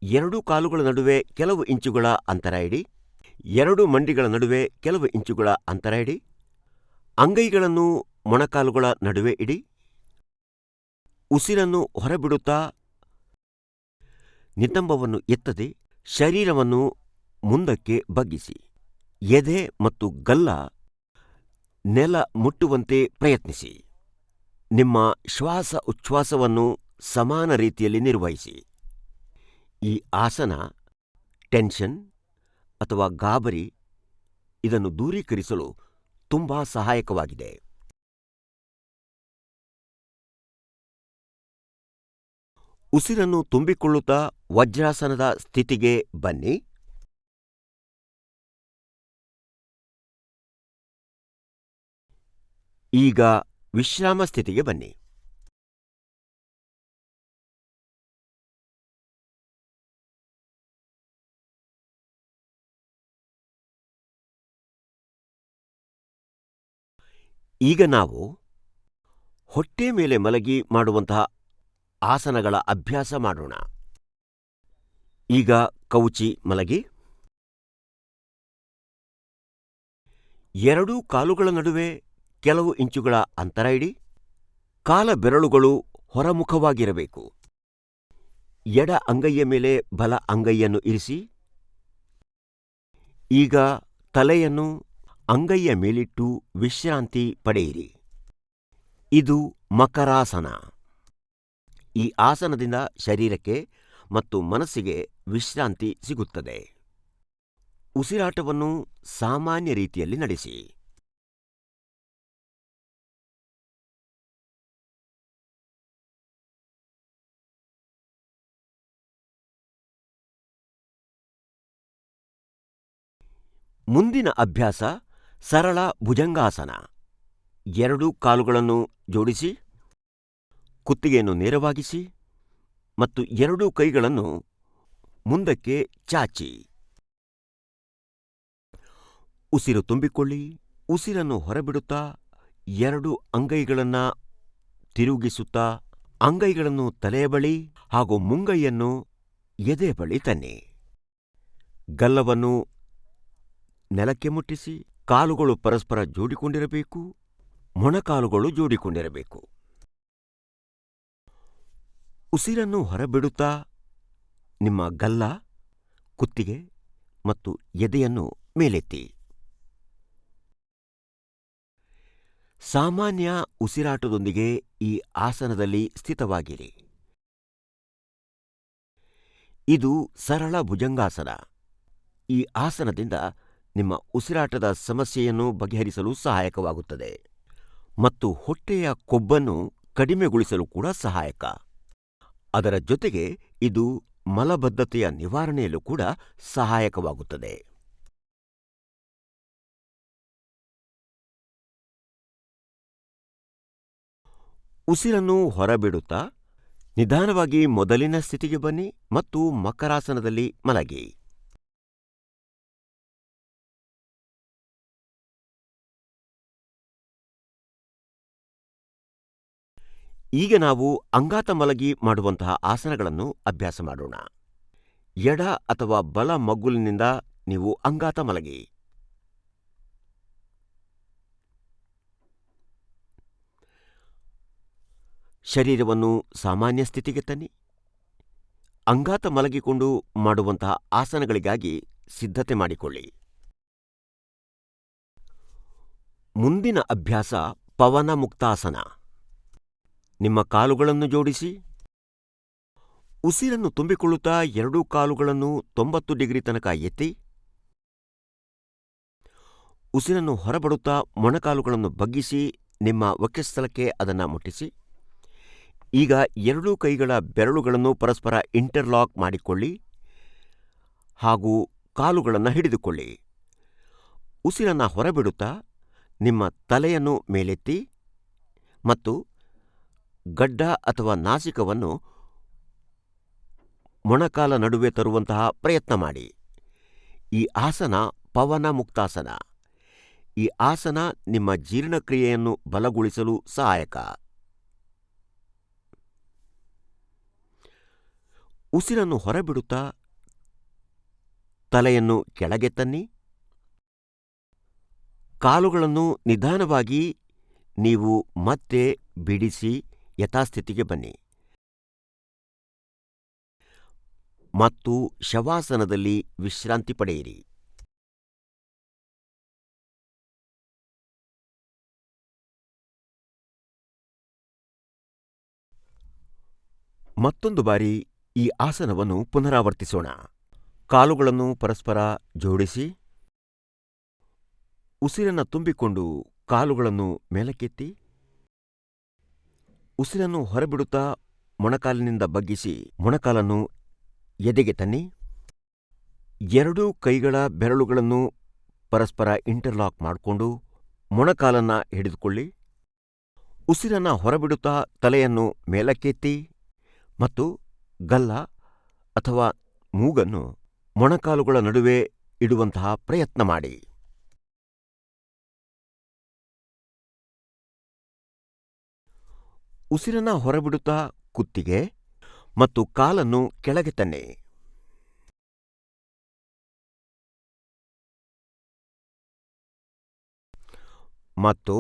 ಎರಡೂ ಕಾಲುಗಳ ನಡುವೆ ಕೆಲವು ಇಂಚುಗಳ ಅಂತರ ಇಡಿ. ಎರಡು ಮಂಡಿಗಳ ನಡುವೆ ಕೆಲವು ಇಂಚುಗಳ ಅಂತರ ಇಡಿ. ಅಂಗೈಗಳನ್ನು ಮೊಣಕಾಲುಗಳ ನಡುವೆ ಇಡಿ. ಉಸಿರನ್ನು ಹೊರಬಿಡುತ್ತಾ ನಿತಂಬವನ್ನು ಎತ್ತದೆ ಶರೀರವನ್ನು ಮುಂದಕ್ಕೆ ಬಗ್ಗಿಸಿ. ಎದೆ ಮತ್ತು ಗಲ್ಲ ನೆಲ ಮುಟ್ಟುವಂತೆ ಪ್ರಯತ್ನಿಸಿ. ನಿಮ್ಮ ಶ್ವಾಸ ಉಚ್ಛ್ವಾಸವನ್ನು ಸಮಾನ ರೀತಿಯಲ್ಲಿ ನಿರ್ವಹಿಸಿ. ಈ ಆಸನ ಟೆನ್ಷನ್ ಅಥವಾ ಗಾಬರಿ ಇದನ್ನು ದೂರೀಕರಿಸಲು ತುಂಬಾ ಸಹಾಯಕವಾಗಿದೆ. ಉಸಿರನ್ನು ತುಂಬಿಕೊಳ್ಳುತ್ತಾ ವಜ್ರಾಸನದ ಸ್ಥಿತಿಗೆ ಬನ್ನಿ. ಈಗ ವಿಶ್ರಾಮ ಸ್ಥಿತಿಗೆ ಬನ್ನಿ. ಈಗ ನಾವು ಹೊಟ್ಟೆ ಮೇಲೆ ಮಲಗಿ ಮಾಡುವಂತಹ ಆಸನಗಳ ಅಭ್ಯಾಸ ಮಾಡೋಣ. ಈಗ ಕವುಚಿ ಮಲಗಿ. ಎರಡೂ ಕಾಲುಗಳ ನಡುವೆ ಕೆಲವು ಇಂಚುಗಳ ಅಂತರ ಇಡಿ. ಕಾಲ ಬೆರಳುಗಳು ಹೊರಮುಖವಾಗಿರಬೇಕು. ಎಡ ಅಂಗೈಯ ಮೇಲೆ ಬಲ ಅಂಗೈಯನ್ನು ಇರಿಸಿ. ಈಗ ತಲೆಯನ್ನು ಅಂಗೈಯ ಮೇಲಿಟ್ಟು ವಿಶ್ರಾಂತಿ ಪಡೆಯಿರಿ. ಇದು ಮಕರಾಸನ. ಈ ಆಸನದಿಂದ ಶರೀರಕ್ಕೆ ಮತ್ತು ಮನಸ್ಸಿಗೆ ವಿಶ್ರಾಂತಿ ಸಿಗುತ್ತದೆ. ಉಸಿರಾಟವನ್ನು ಸಾಮಾನ್ಯ ರೀತಿಯಲ್ಲಿ ನಡೆಸಿ. ಮುಂದಿನ ಅಭ್ಯಾಸ ಸರಳ ಭುಜಂಗಾಸನ. ಎರಡೂ ಕಾಲುಗಳನ್ನು ಜೋಡಿಸಿ, ಕುತ್ತಿಗೆಯನ್ನು ನೇರವಾಗಿಸಿ ಮತ್ತು ಎರಡೂ ಕೈಗಳನ್ನು ಮುಂದಕ್ಕೆ ಚಾಚಿ. ಉಸಿರು ತುಂಬಿಕೊಳ್ಳಿ. ಉಸಿರನ್ನು ಹೊರಬಿಡುತ್ತಾ ಎರಡು ಅಂಗೈಗಳನ್ನು ತಿರುಗಿಸುತ್ತಾ ಅಂಗೈಗಳನ್ನು ತಲೆಯ ಬಳಿ ಹಾಗೂ ಮುಂಗೈಯನ್ನು ಎದೆ ಬಳಿ ತನ್ನಿ. ಗಲ್ಲವನ್ನು ನೆಲಕ್ಕೆ ಮುಟ್ಟಿಸಿ. ಕಾಲುಗಳು ಪರಸ್ಪರ ಜೋಡಿಕೊಂಡಿರಬೇಕು. ಮೊಣಕಾಲುಗಳು ಜೋಡಿಕೊಂಡಿರಬೇಕು. ಉಸಿರನ್ನು ಹೊರಬಿಡುತ್ತಾ ನಿಮ್ಮ ಗಲ್ಲ, ಕುತ್ತಿಗೆ ಮತ್ತು ಎದೆಯನ್ನು ಮೇಲೆತ್ತಿ. ಸಾಮಾನ್ಯ ಉಸಿರಾಟದೊಂದಿಗೆ ಈ ಆಸನದಲ್ಲಿ ಸ್ಥಿತವಾಗಿರಿ. ಇದು ಸರಳ ಭುಜಂಗಾಸನ. ಈ ಆಸನದಿಂದ ನಿಮ್ಮ ಉಸಿರಾಟದ ಸಮಸ್ಯೆಯನ್ನು ಬಗೆಹರಿಸಲು ಸಹಾಯಕವಾಗುತ್ತದೆ ಮತ್ತು ಹೊಟ್ಟೆಯ ಕೊಬ್ಬನ್ನು ಕಡಿಮೆಗೊಳಿಸಲು ಕೂಡ ಸಹಾಯಕ. ಅದರ ಜೊತೆಗೆ ಇದು ಮಲಬದ್ಧತೆಯ ನಿವಾರಣೆಯಲ್ಲೂ ಕೂಡ ಸಹಾಯಕವಾಗುತ್ತದೆ. ಉಸಿರನ್ನು ಹೊರಬಿಡುತ್ತಾ ನಿಧಾನವಾಗಿ ಮೊದಲಿನ ಸ್ಥಿತಿಗೆ ಬನ್ನಿ ಮತ್ತು ಮಕರಾಸನದಲ್ಲಿ ಮಲಗಿ. ಈಗ ನಾವು ಅಂಗಾತ ಮಲಗಿ ಮಾಡುವಂತಹ ಆಸನಗಳನ್ನು ಅಭ್ಯಾಸ ಮಾಡೋಣ. ಎಡ ಅಥವಾ ಬಲ ಮಗ್ಗುಲಿನಿಂದ ನೀವು ಅಂಗಾತ ಮಲಗಿ. ಶರೀರವನ್ನು ಸಾಮಾನ್ಯ ಸ್ಥಿತಿಗೆ ತನ್ನಿ. ಅಂಗಾತ ಮಲಗಿಕೊಂಡು ಮಾಡುವಂತಹ ಆಸನಗಳಿಗಾಗಿ ಸಿದ್ಧತೆ ಮಾಡಿಕೊಳ್ಳಿ. ಮುಂದಿನ ಅಭ್ಯಾಸ ಪವನ ಮುಕ್ತಾಸನ. ನಿಮ್ಮ ಕಾಲುಗಳನ್ನು ಜೋಡಿಸಿ. ಉಸಿರನ್ನು ತುಂಬಿಕೊಳ್ಳುತ್ತಾ ಎರಡೂ ಕಾಲುಗಳನ್ನು 90 ಡಿಗ್ರಿ ತನಕ ಎತ್ತಿ. ಉಸಿರನ್ನು ಹೊರಬಿಡುತ್ತಾ ಮೊಣಕಾಲುಗಳನ್ನು ಬಗ್ಗಿಸಿ ನಿಮ್ಮ ವಕ್ಷಸ್ಥಲಕ್ಕೆ ಅದನ್ನು ಮುಟ್ಟಿಸಿ. ಈಗ ಎರಡೂ ಕೈಗಳ ಬೆರಳುಗಳನ್ನು ಪರಸ್ಪರ ಇಂಟರ್ಲಾಕ್ ಮಾಡಿಕೊಳ್ಳಿ ಹಾಗೂ ಕಾಲುಗಳನ್ನು ಹಿಡಿದುಕೊಳ್ಳಿ. ಉಸಿರನ್ನು ಹೊರಬಿಡುತ್ತಾ ನಿಮ್ಮ ತಲೆಯನ್ನು ಮೇಲೆತ್ತಿ ಮತ್ತು ಗಡ್ಡ ಅಥವಾ ನಾಸಿಕವನ್ನು ಮೊಣಕಾಲ ನಡುವೆ ತರುವಂತಹ ಪ್ರಯತ್ನ ಮಾಡಿ. ಈ ಆಸನ ಪವನ ಮುಕ್ತಾಸನ. ಈ ಆಸನ ನಿಮ್ಮ ಜೀರ್ಣಕ್ರಿಯೆಯನ್ನು ಬಲಗೊಳಿಸಲು ಸಹಾಯಕ. ಉಸಿರನ್ನು ಹೊರಬಿಡುತ್ತಾ ತಲೆಯನ್ನು ಕೆಳಗೆ ತನ್ನಿ. ಕಾಲುಗಳನ್ನು ನಿಧಾನವಾಗಿ ನೀವು ಮತ್ತೆ ಬಿಡಿಸಿ ಯಥಾಸ್ಥಿತಿಗೆ ಬನ್ನಿ ಮತ್ತು ಶವಾಸನದಲ್ಲಿ ವಿಶ್ರಾಂತಿ ಪಡೆಯಿರಿ. ಮತ್ತೊಂದು ಬಾರಿ ಈ ಆಸನವನ್ನು ಪುನರಾವರ್ತಿಸೋಣ. ಕಾಲುಗಳನ್ನು ಪರಸ್ಪರ ಜೋಡಿಸಿ. ಉಸಿರನ್ನು ತುಂಬಿಕೊಂಡು ಕಾಲುಗಳನ್ನು ಮೇಲಕ್ಕೆತ್ತಿ. ಉಸಿರನ್ನು ಹೊರಬಿಡುತ್ತಾ ಮೊಣಕಾಲಿನಿಂದ ಬಗ್ಗಿಸಿ ಮೊಣಕಾಲನ್ನು ಎದೆಗೆ ತನ್ನಿ. ಎರಡೂ ಕೈಗಳ ಬೆರಳುಗಳನ್ನು ಪರಸ್ಪರ ಇಂಟರ್ಲಾಕ್ ಮಾಡಿಕೊಂಡು ಮೊಣಕಾಲನ್ನು ಹಿಡಿದುಕೊಳ್ಳಿ. ಉಸಿರನ್ನು ಹೊರಬಿಡುತ್ತಾ ತಲೆಯನ್ನು ಮೇಲಕ್ಕೆತ್ತಿ ಮತ್ತು ಗಲ್ಲ ಅಥವಾ ಮೂಗನ್ನು ಮೊಣಕಾಲುಗಳ ನಡುವೆ ಇಡುವಂತಹ ಪ್ರಯತ್ನ ಮಾಡಿ. ಉಸಿರನ್ನು ಹೊರಬಿಡುತ್ತಾ ಕುತ್ತಿಗೆ ಮತ್ತು ಕಾಲನ್ನು ಕೆಳಗೆ ತನ್ನಿ. ಮತ್ತು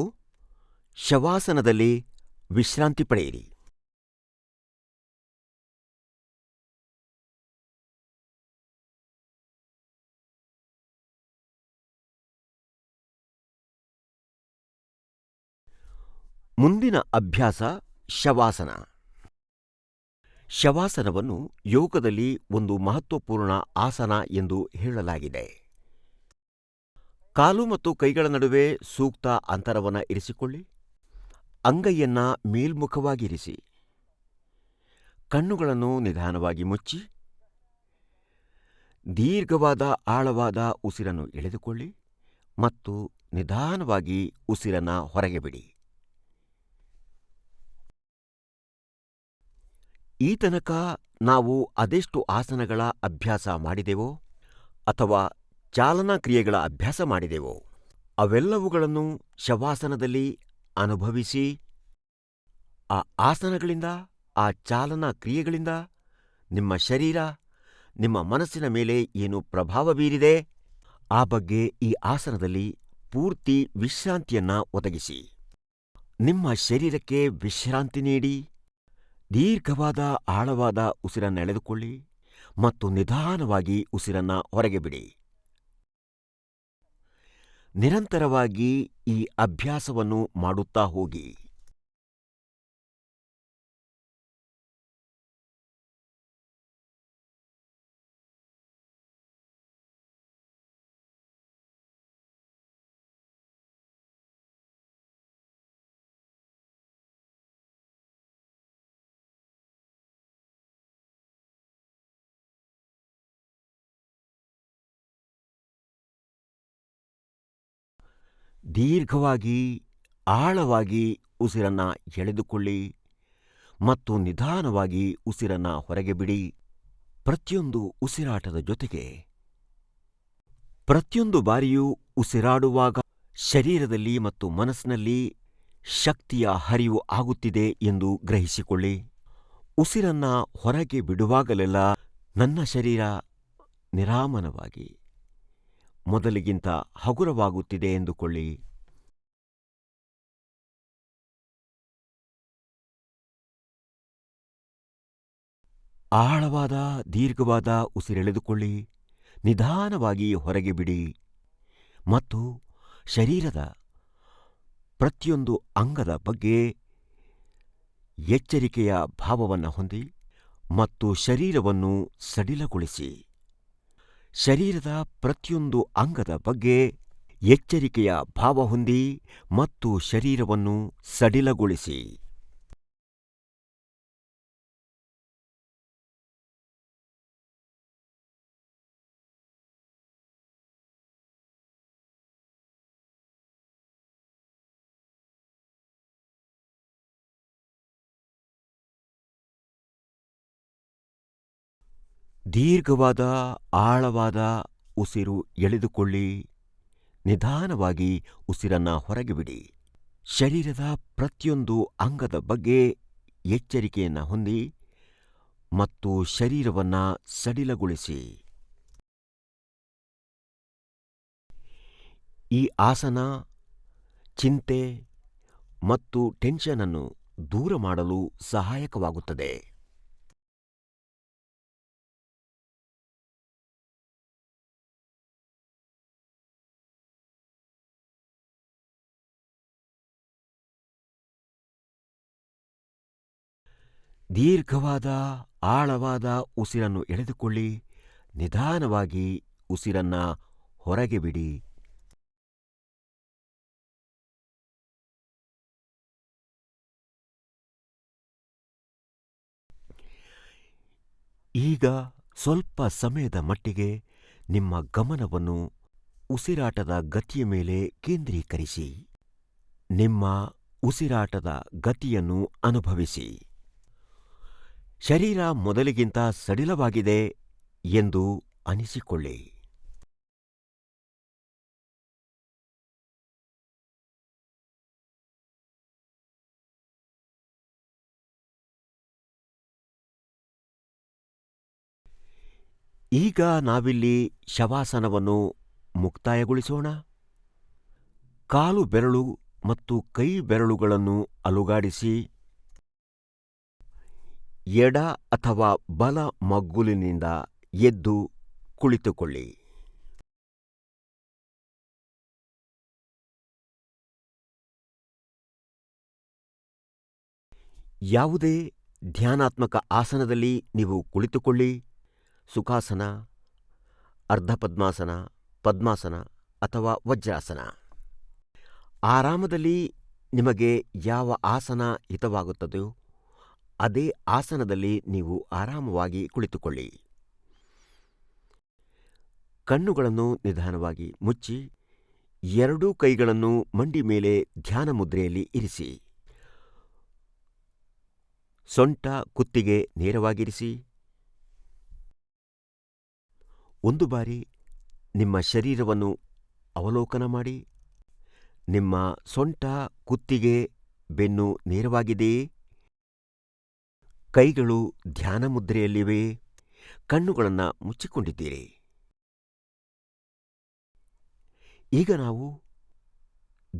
ಶವಾಸನದಲ್ಲಿ ವಿಶ್ರಾಂತಿ ಪಡೆಯಿರಿ. ಮುಂದಿನ ಅಭ್ಯಾಸ ಶವಾಸನ. ಶವಾಸನವನ್ನು ಯೋಗದಲ್ಲಿ ಒಂದು ಮಹತ್ವಪೂರ್ಣ ಆಸನ ಎಂದು ಹೇಳಲಾಗಿದೆ. ಕಾಲು ಮತ್ತು ಕೈಗಳ ನಡುವೆ ಸೂಕ್ತ ಅಂತರವನ್ನು ಇರಿಸಿಕೊಳ್ಳಿ. ಅಂಗೈಯನ್ನ ಮೇಲ್ಮುಖವಾಗಿರಿಸಿ. ಕಣ್ಣುಗಳನ್ನು ನಿಧಾನವಾಗಿ ಮುಚ್ಚಿ ದೀರ್ಘವಾದ ಆಳವಾದ ಉಸಿರನ್ನು ಎಳೆದುಕೊಳ್ಳಿ ಮತ್ತು ನಿಧಾನವಾಗಿ ಉಸಿರನ್ನು ಹೊರಗೆ ಬಿಡಿ. ಈ ತನಕ ನಾವು ಅದೆಷ್ಟು ಆಸನಗಳ ಅಭ್ಯಾಸ ಮಾಡಿದೆವೋ ಅಥವಾ ಚಾಲನಾ ಕ್ರಿಯೆಗಳ ಅಭ್ಯಾಸ ಮಾಡಿದೆವೋ ಅವೆಲ್ಲವುಗಳನ್ನು ಶವಾಸನದಲ್ಲಿ ಅನುಭವಿಸಿ, ಆ ಆಸನಗಳಿಂದ, ಆ ಚಾಲನಾ ಕ್ರಿಯೆಗಳಿಂದ ನಿಮ್ಮ ಶರೀರ, ನಿಮ್ಮ ಮನಸ್ಸಿನ ಮೇಲೆ ಏನು ಪ್ರಭಾವ ಬೀರಿದೆ ಆ ಬಗ್ಗೆ ಈ ಆಸನದಲ್ಲಿ ಪೂರ್ತಿ ವಿಶ್ರಾಂತಿಯನ್ನ ಒದಗಿಸಿ. ನಿಮ್ಮ ಶರೀರಕ್ಕೆ ವಿಶ್ರಾಂತಿ ನೀಡಿ ದೀರ್ಘವಾದ ಆಳವಾದ ಉಸಿರನ್ನೆಳೆದುಕೊಳ್ಳಿ ಮತ್ತು ನಿಧಾನವಾಗಿ ಉಸಿರನ್ನ ಹೊರಗೆ ಬಿಡಿ. ನಿರಂತರವಾಗಿ ಈ ಅಭ್ಯಾಸವನ್ನು ಮಾಡುತ್ತಾ ಹೋಗಿ. ದೀರ್ಘವಾಗಿ ಆಳವಾಗಿ ಉಸಿರನ್ನ ಎಳೆದುಕೊಳ್ಳಿ ಮತ್ತು ನಿಧಾನವಾಗಿ ಉಸಿರನ್ನ ಹೊರಗೆ ಬಿಡಿ. ಪ್ರತಿಯೊಂದು ಉಸಿರಾಟದ ಜೊತೆಗೆ ಪ್ರತಿಯೊಂದು ಬಾರಿಯೂ ಉಸಿರಾಡುವಾಗ ಶರೀರದಲ್ಲಿ ಮತ್ತು ಮನಸ್ಸಿನಲ್ಲಿ ಶಕ್ತಿಯ ಹರಿವು ಆಗುತ್ತಿದೆ ಎಂದು ಗ್ರಹಿಸಿಕೊಳ್ಳಿ. ಉಸಿರನ್ನ ಹೊರಗೆ ಬಿಡುವಾಗಲೆಲ್ಲ ನನ್ನ ಶರೀರ ನಿರಾಮನವಾಗಿ ಮೊದಲಿಗಿಂತ ಹಗುರವಾಗುತ್ತಿದೆ ಎಂದುಕೊಳ್ಳಿ. ಆಳವಾದ ದೀರ್ಘವಾದ ಉಸಿರೆಳೆದುಕೊಳ್ಳಿ, ನಿಧಾನವಾಗಿ ಹೊರಗೆ ಬಿಡಿ ಮತ್ತು ಶರೀರದ ಪ್ರತಿಯೊಂದು ಅಂಗದ ಬಗ್ಗೆ ಎಚ್ಚರಿಕೆಯ ಭಾವವನ್ನು ಹೊಂದಿ ಮತ್ತು ಶರೀರವನ್ನು ಸಡಿಲಗೊಳಿಸಿ. ಶರೀರದ ಪ್ರತಿಯೊಂದು ಅಂಗದ ಬಗ್ಗೆ ಎಚ್ಚರಿಕೆಯ ಭಾವ ಹೊಂದಿ ಮತ್ತು ಶರೀರವನ್ನು ಸಡಿಲಗೊಳಿಸಿ. ದೀರ್ಘವಾದ ಆಳವಾದ ಉಸಿರು ಎಳೆದುಕೊಳ್ಳಿ, ನಿಧಾನವಾಗಿ ಉಸಿರನ್ನ ಹೊರಗೆ ಬಿಡಿ. ಶರೀರದ ಪ್ರತಿಯೊಂದು ಅಂಗದ ಬಗ್ಗೆ ಎಚ್ಚರಿಕೆಯನ್ನು ಹೊಂದಿ ಮತ್ತು ಶರೀರವನ್ನ ಸಡಿಲಗೊಳಿಸಿ. ಈ ಆಸನ ಚಿಂತೆ ಮತ್ತು ಟೆನ್ಷನ್ ಅನ್ನು ದೂರ ಮಾಡಲು ಸಹಾಯಕವಾಗುತ್ತದೆ. ದೀರ್ಘವಾದ ಆಳವಾದ ಉಸಿರನ್ನು ಎಳೆದುಕೊಳ್ಳಿ, ನಿಧಾನವಾಗಿ ಉಸಿರನ್ನ ಹೊರಗೆ ಬಿಡಿ. ಈಗ ಸ್ವಲ್ಪ ಸಮಯದ ಮಟ್ಟಿಗೆ ನಿಮ್ಮ ಗಮನವನ್ನು ಉಸಿರಾಟದ ಗತಿಯ ಮೇಲೆ ಕೇಂದ್ರೀಕರಿಸಿ. ನಿಮ್ಮ ಉಸಿರಾಟದ ಗತಿಯನ್ನು ಅನುಭವಿಸಿ. ಶರೀರ ಮೊದಲಿಗಿಂತ ಸಡಿಲವಾಗಿದೆ ಎಂದು ಅನಿಸಿಕೊಳ್ಳಿ. ಈಗ ನಾವಿಲ್ಲಿ ಶವಾಸನವನ್ನು ಮುಕ್ತಾಯಗೊಳಿಸೋಣ. ಕಾಲು ಬೆರಳು ಮತ್ತು ಕೈ ಬೆರಳುಗಳನ್ನು ಅಲುಗಾಡಿಸಿ ಎಡ ಅಥವಾ ಬಲ ಮಗ್ಗುಲಿನಿಂದ ಎದ್ದು ಕುಳಿತುಕೊಳ್ಳಿ. ಯಾವುದೇ ಧ್ಯಾನಾತ್ಮಕ ಆಸನದಲ್ಲಿ ನೀವು ಕುಳಿತುಕೊಳ್ಳಿ, ಸುಖಾಸನ, ಅರ್ಧಪದ್ಮಾಸನ, ಪದ್ಮಾಸನ ಅಥವಾ ವಜ್ರಾಸನ. ಆರಾಮದಲ್ಲಿ ನಿಮಗೆ ಯಾವ ಆಸನ ಹಿತವಾಗುತ್ತದೆಯೋ ಅದೇ ಆಸನದಲ್ಲಿ ನೀವು ಆರಾಮವಾಗಿ ಕುಳಿತುಕೊಳ್ಳಿ. ಕಣ್ಣುಗಳನ್ನು ನಿಧಾನವಾಗಿ ಮುಚ್ಚಿ ಎರಡೂ ಕೈಗಳನ್ನು ಮಂಡಿ ಮೇಲೆ ಧ್ಯಾನ ಮುದ್ರೆಯಲ್ಲಿ ಇರಿಸಿ. ಸೊಂಟ ಕುತ್ತಿಗೆ ನೇರವಾಗಿರಿಸಿ. ಒಂದು ಬಾರಿ ನಿಮ್ಮ ಶರೀರವನ್ನು ಅವಲೋಕನ ಮಾಡಿ. ನಿಮ್ಮ ಸೊಂಟ, ಕುತ್ತಿಗೆ, ಬೆನ್ನು ನೇರವಾಗಿದೆಯೇ? ಕೈಗಳು ಧ್ಯಾನ ಮುದ್ರೆಯಲ್ಲಿವೆ. ಕಣ್ಣುಗಳನ್ನು ಮುಚ್ಚಿಕೊಂಡಿದ್ದೀರಿ. ಈಗ ನಾವು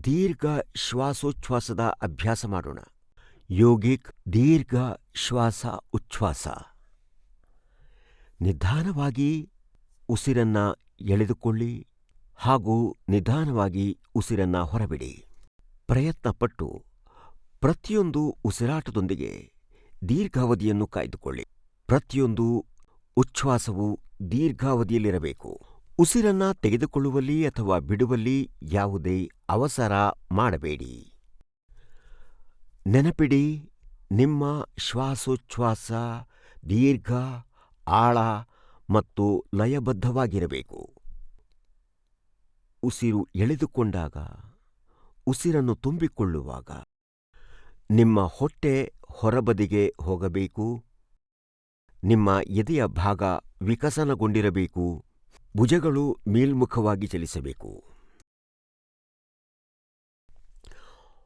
ದೀರ್ಘ ಶ್ವಾಸೋಚ್ಛ್ವಾಸದ ಅಭ್ಯಾಸ ಮಾಡೋಣ. ಯೋಗಿಕ್ ದೀರ್ಘ ಶ್ವಾಸ ಉಚ್ಛ್ವಾಸ. ನಿಧಾನವಾಗಿ ಉಸಿರನ್ನ ಎಳೆದುಕೊಳ್ಳಿ ಹಾಗೂ ನಿಧಾನವಾಗಿ ಉಸಿರನ್ನ ಹೊರಬಿಡಿ. ಪ್ರಯತ್ನಪಟ್ಟು ಪ್ರತಿಯೊಂದು ಉಸಿರಾಟದೊಂದಿಗೆ ದೀರ್ಘಾವಧಿಯನ್ನು ಕಾಯ್ದುಕೊಳ್ಳಿ. ಪ್ರತಿಯೊಂದು ಉಚ್ಛ್ವಾಸವು ದೀರ್ಘಾವಧಿಯಲ್ಲಿರಬೇಕು. ಉಸಿರನ್ನ ತೆಗೆದುಕೊಳ್ಳುವಲ್ಲಿ ಅಥವಾ ಬಿಡುವಲ್ಲಿ ಯಾವುದೇ ಅವಸರ ಮಾಡಬೇಡಿ. ನೆನಪಿಡಿ, ನಿಮ್ಮ ಶ್ವಾಸೋಚ್ಛ್ವಾಸ ದೀರ್ಘ, ಆಳ ಮತ್ತು ಲಯಬದ್ಧವಾಗಿರಬೇಕು. ಉಸಿರು ಎಳೆದುಕೊಂಡಾಗ, ಉಸಿರನ್ನು ತುಂಬಿಕೊಳ್ಳುವಾಗ ನಿಮ್ಮ ಹೊಟ್ಟೆ ಹೊರಬದಿಗೆ ಹೋಗಬೇಕು. ನಿಮ್ಮ ಎದೆಯ ಭಾಗ ವಿಕಸನಗೊಂಡಿರಬೇಕು. ಭುಜಗಳು ಮೇಲ್ಮುಖವಾಗಿ ಚಲಿಸಬೇಕು.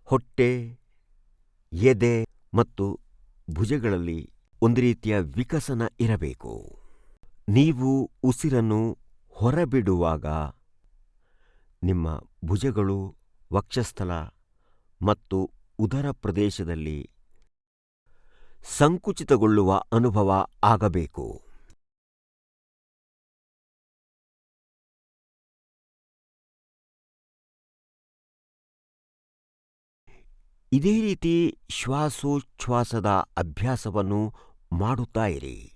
ಹೊಟ್ಟೆ, ಎದೆ ಮತ್ತು ಭುಜಗಳಲ್ಲಿ ಒಂದು ರೀತಿಯ ವಿಕಸನ ಇರಬೇಕು. ನೀವು ಉಸಿರನ್ನು ಹೊರಬಿಡುವಾಗ ನಿಮ್ಮ ಭುಜಗಳು, ವಕ್ಷಸ್ಥಲ ಮತ್ತು ಉದರ ಪ್ರದೇಶದಲ್ಲಿ ಸಂಕುಚಿತಗೊಳ್ಳುವ ಅನುಭವ ಆಗಬೇಕು. ಇದೇ ರೀತಿ ಶ್ವಾಸೋಚ್ಛ್ವಾಸದ ಅಭ್ಯಾಸವನ್ನು ಮಾಡುತ್ತಾ ಇರಿ.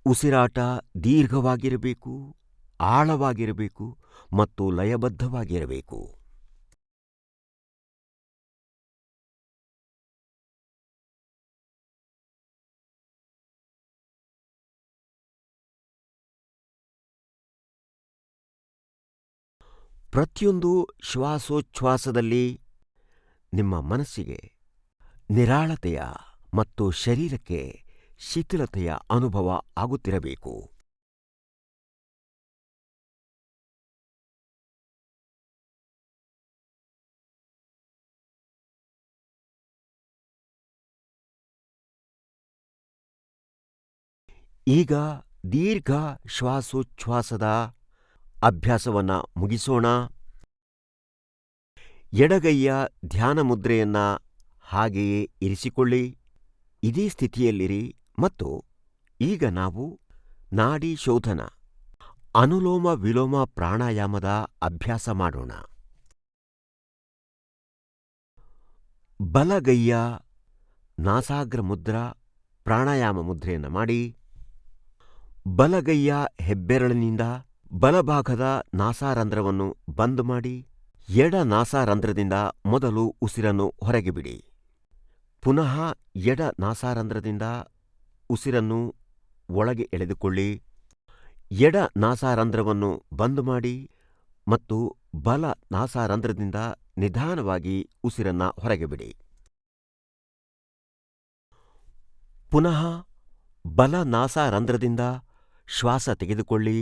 ಉಸಿರಾಟ ದೀರ್ಘವಾಗಿರಬೇಕು, ಆಳವಾಗಿರಬೇಕು ಮತ್ತು ಲಯಬದ್ಧವಾಗಿರಬೇಕು. ಪ್ರತಿಯೊಂದು ಶ್ವಾಸೋಚ್ಛ್ವಾಸದಲ್ಲಿ ನಿಮ್ಮ ಮನಸ್ಸಿಗೆ ನಿರಾಳತೆಯ ಮತ್ತು ಶರೀರಕ್ಕೆ ಶಿಥಿಲತೆಯ ಅನುಭವ ಆಗುತ್ತಿರಬೇಕು. ಈಗ ದೀರ್ಘ ಶ್ವಾಸೋಚ್ಛ್ವಾಸದ ಅಭ್ಯಾಸವನ್ನ ಮುಗಿಸೋಣ. ಎಡಗೈಯ ಧ್ಯಾನ ಮುದ್ರೆಯನ್ನ ಹಾಗೆಯೇ ಇರಿಸಿಕೊಳ್ಳಿ. ಇದೇ ಸ್ಥಿತಿಯಲ್ಲಿರಿ ಮತ್ತು ಈಗ ನಾವು ನಾಡಿ ಶೋಧನ, ಅನುಲೋಮ ವಿಲೋಮ ಪ್ರಾಣಾಯಾಮದ ಅಭ್ಯಾಸ ಮಾಡೋಣ. ಬಲಗೈಯ ನಾಸಾಗ್ರ ಮುದ್ರಾ ಪ್ರಾಣಾಯಾಮ ಮುದ್ರೆಯನ್ನು ಮಾಡಿ. ಬಲಗೈಯ ಹೆಬ್ಬೆರಳಿನಿಂದ ಬಲಭಾಗದ ನಾಸಾರಂಧ್ರವನ್ನು ಬಂದ್ ಮಾಡಿ. ಎಡ ನಾಸಾರಂಧ್ರದಿಂದ ಮೊದಲು ಉಸಿರನ್ನು ಹೊರಗೆ ಬಿಡಿ. ಪುನಃ ಎಡ ನಾಸಾರಂಧ್ರದಿಂದ ಉಸಿರನ್ನು ಒಳಗೆ ಎಳೆದುಕೊಳ್ಳಿ. ಎಡ ನಾಸಾರಂಧ್ರವನ್ನು ಬಂದ್ ಮಾಡಿ ಮತ್ತು ಬಲ ನಾಸಾರಂಧ್ರದಿಂದ ನಿಧಾನವಾಗಿ ಉಸಿರನ್ನ ಹೊರಗೆ ಬಿಡಿ. ಪುನಃ ಬಲ ನಾಸಾರಂಧ್ರದಿಂದ ಶ್ವಾಸ ತೆಗೆದುಕೊಳ್ಳಿ.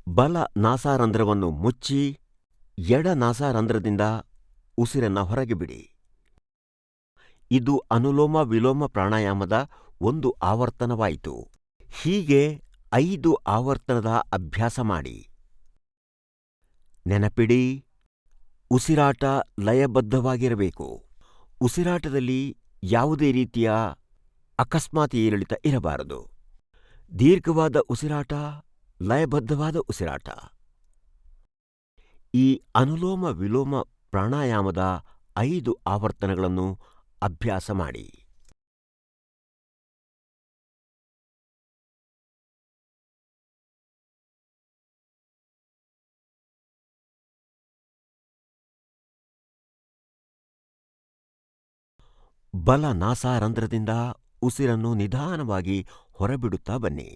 ಬಲ ನಾಸಾರಂಧ್ರವನ್ನು ಮುಚ್ಚಿ ಎಡ ನಾಸಾರಂಧ್ರದಿಂದ ಉಸಿರನ್ನ ಹೊರಗೆ ಬಿಡಿ. ಇದು ಅನುಲೋಮ ವಿಲೋಮ ಪ್ರಾಣಾಯಾಮದ ಒಂದು ಆವರ್ತನವಾಯಿತು. ಹೀಗೆ 5 ಆವರ್ತನದ ಅಭ್ಯಾಸ ಮಾಡಿ. ನೆನಪಿಡಿ, ಉಸಿರಾಟ ಲಯಬದ್ಧವಾಗಿರಬೇಕು. ಉಸಿರಾಟದಲ್ಲಿ ಯಾವುದೇ ರೀತಿಯ ಅಕಸ್ಮಾತ್ ಏರಿಳಿತ ಇರಬಾರದು. ದೀರ್ಘವಾದ ಉಸಿರಾಟ, ಲಯಬದ್ಧವಾದ ಉಸಿರಾಟ. ಈ ಅನುಲೋಮ ವಿಲೋಮ ಪ್ರಾಣಾಯಾಮದ 5 ಆವರ್ತನಗಳನ್ನು ಅಭ್ಯಾಸ ಮಾಡಿ. ಬಲ ನಾಸಾರಂಧ್ರದಿಂದ ಉಸಿರನ್ನು ನಿಧಾನವಾಗಿ ಹೊರಬಿಡುತ್ತಾ ಬನ್ನಿ.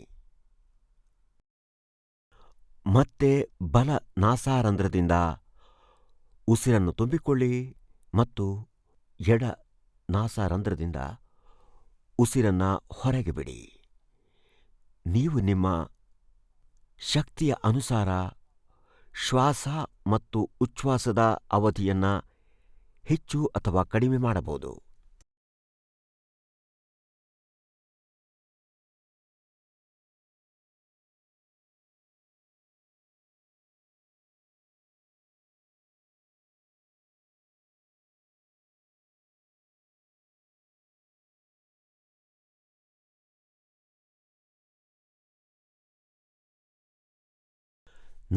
ಮತ್ತೆ ಬಲ ನಾಸಾರಂಧ್ರದಿಂದ ಉಸಿರನ್ನು ತುಂಬಿಕೊಳ್ಳಿ ಮತ್ತು ಎಡ ನಾಸಾರಂಧ್ರದಿಂದ ಉಸಿರನ್ನ ಹೊರಗೆ ಬಿಡಿ. ನೀವು ನಿಮ್ಮ ಶಕ್ತಿಯ ಅನುಸಾರ ಶ್ವಾಸ ಮತ್ತು ಉಚ್ಛ್ವಾಸದ ಅವಧಿಯನ್ನ ಹೆಚ್ಚು ಅಥವಾ ಕಡಿಮೆ ಮಾಡಬಹುದು.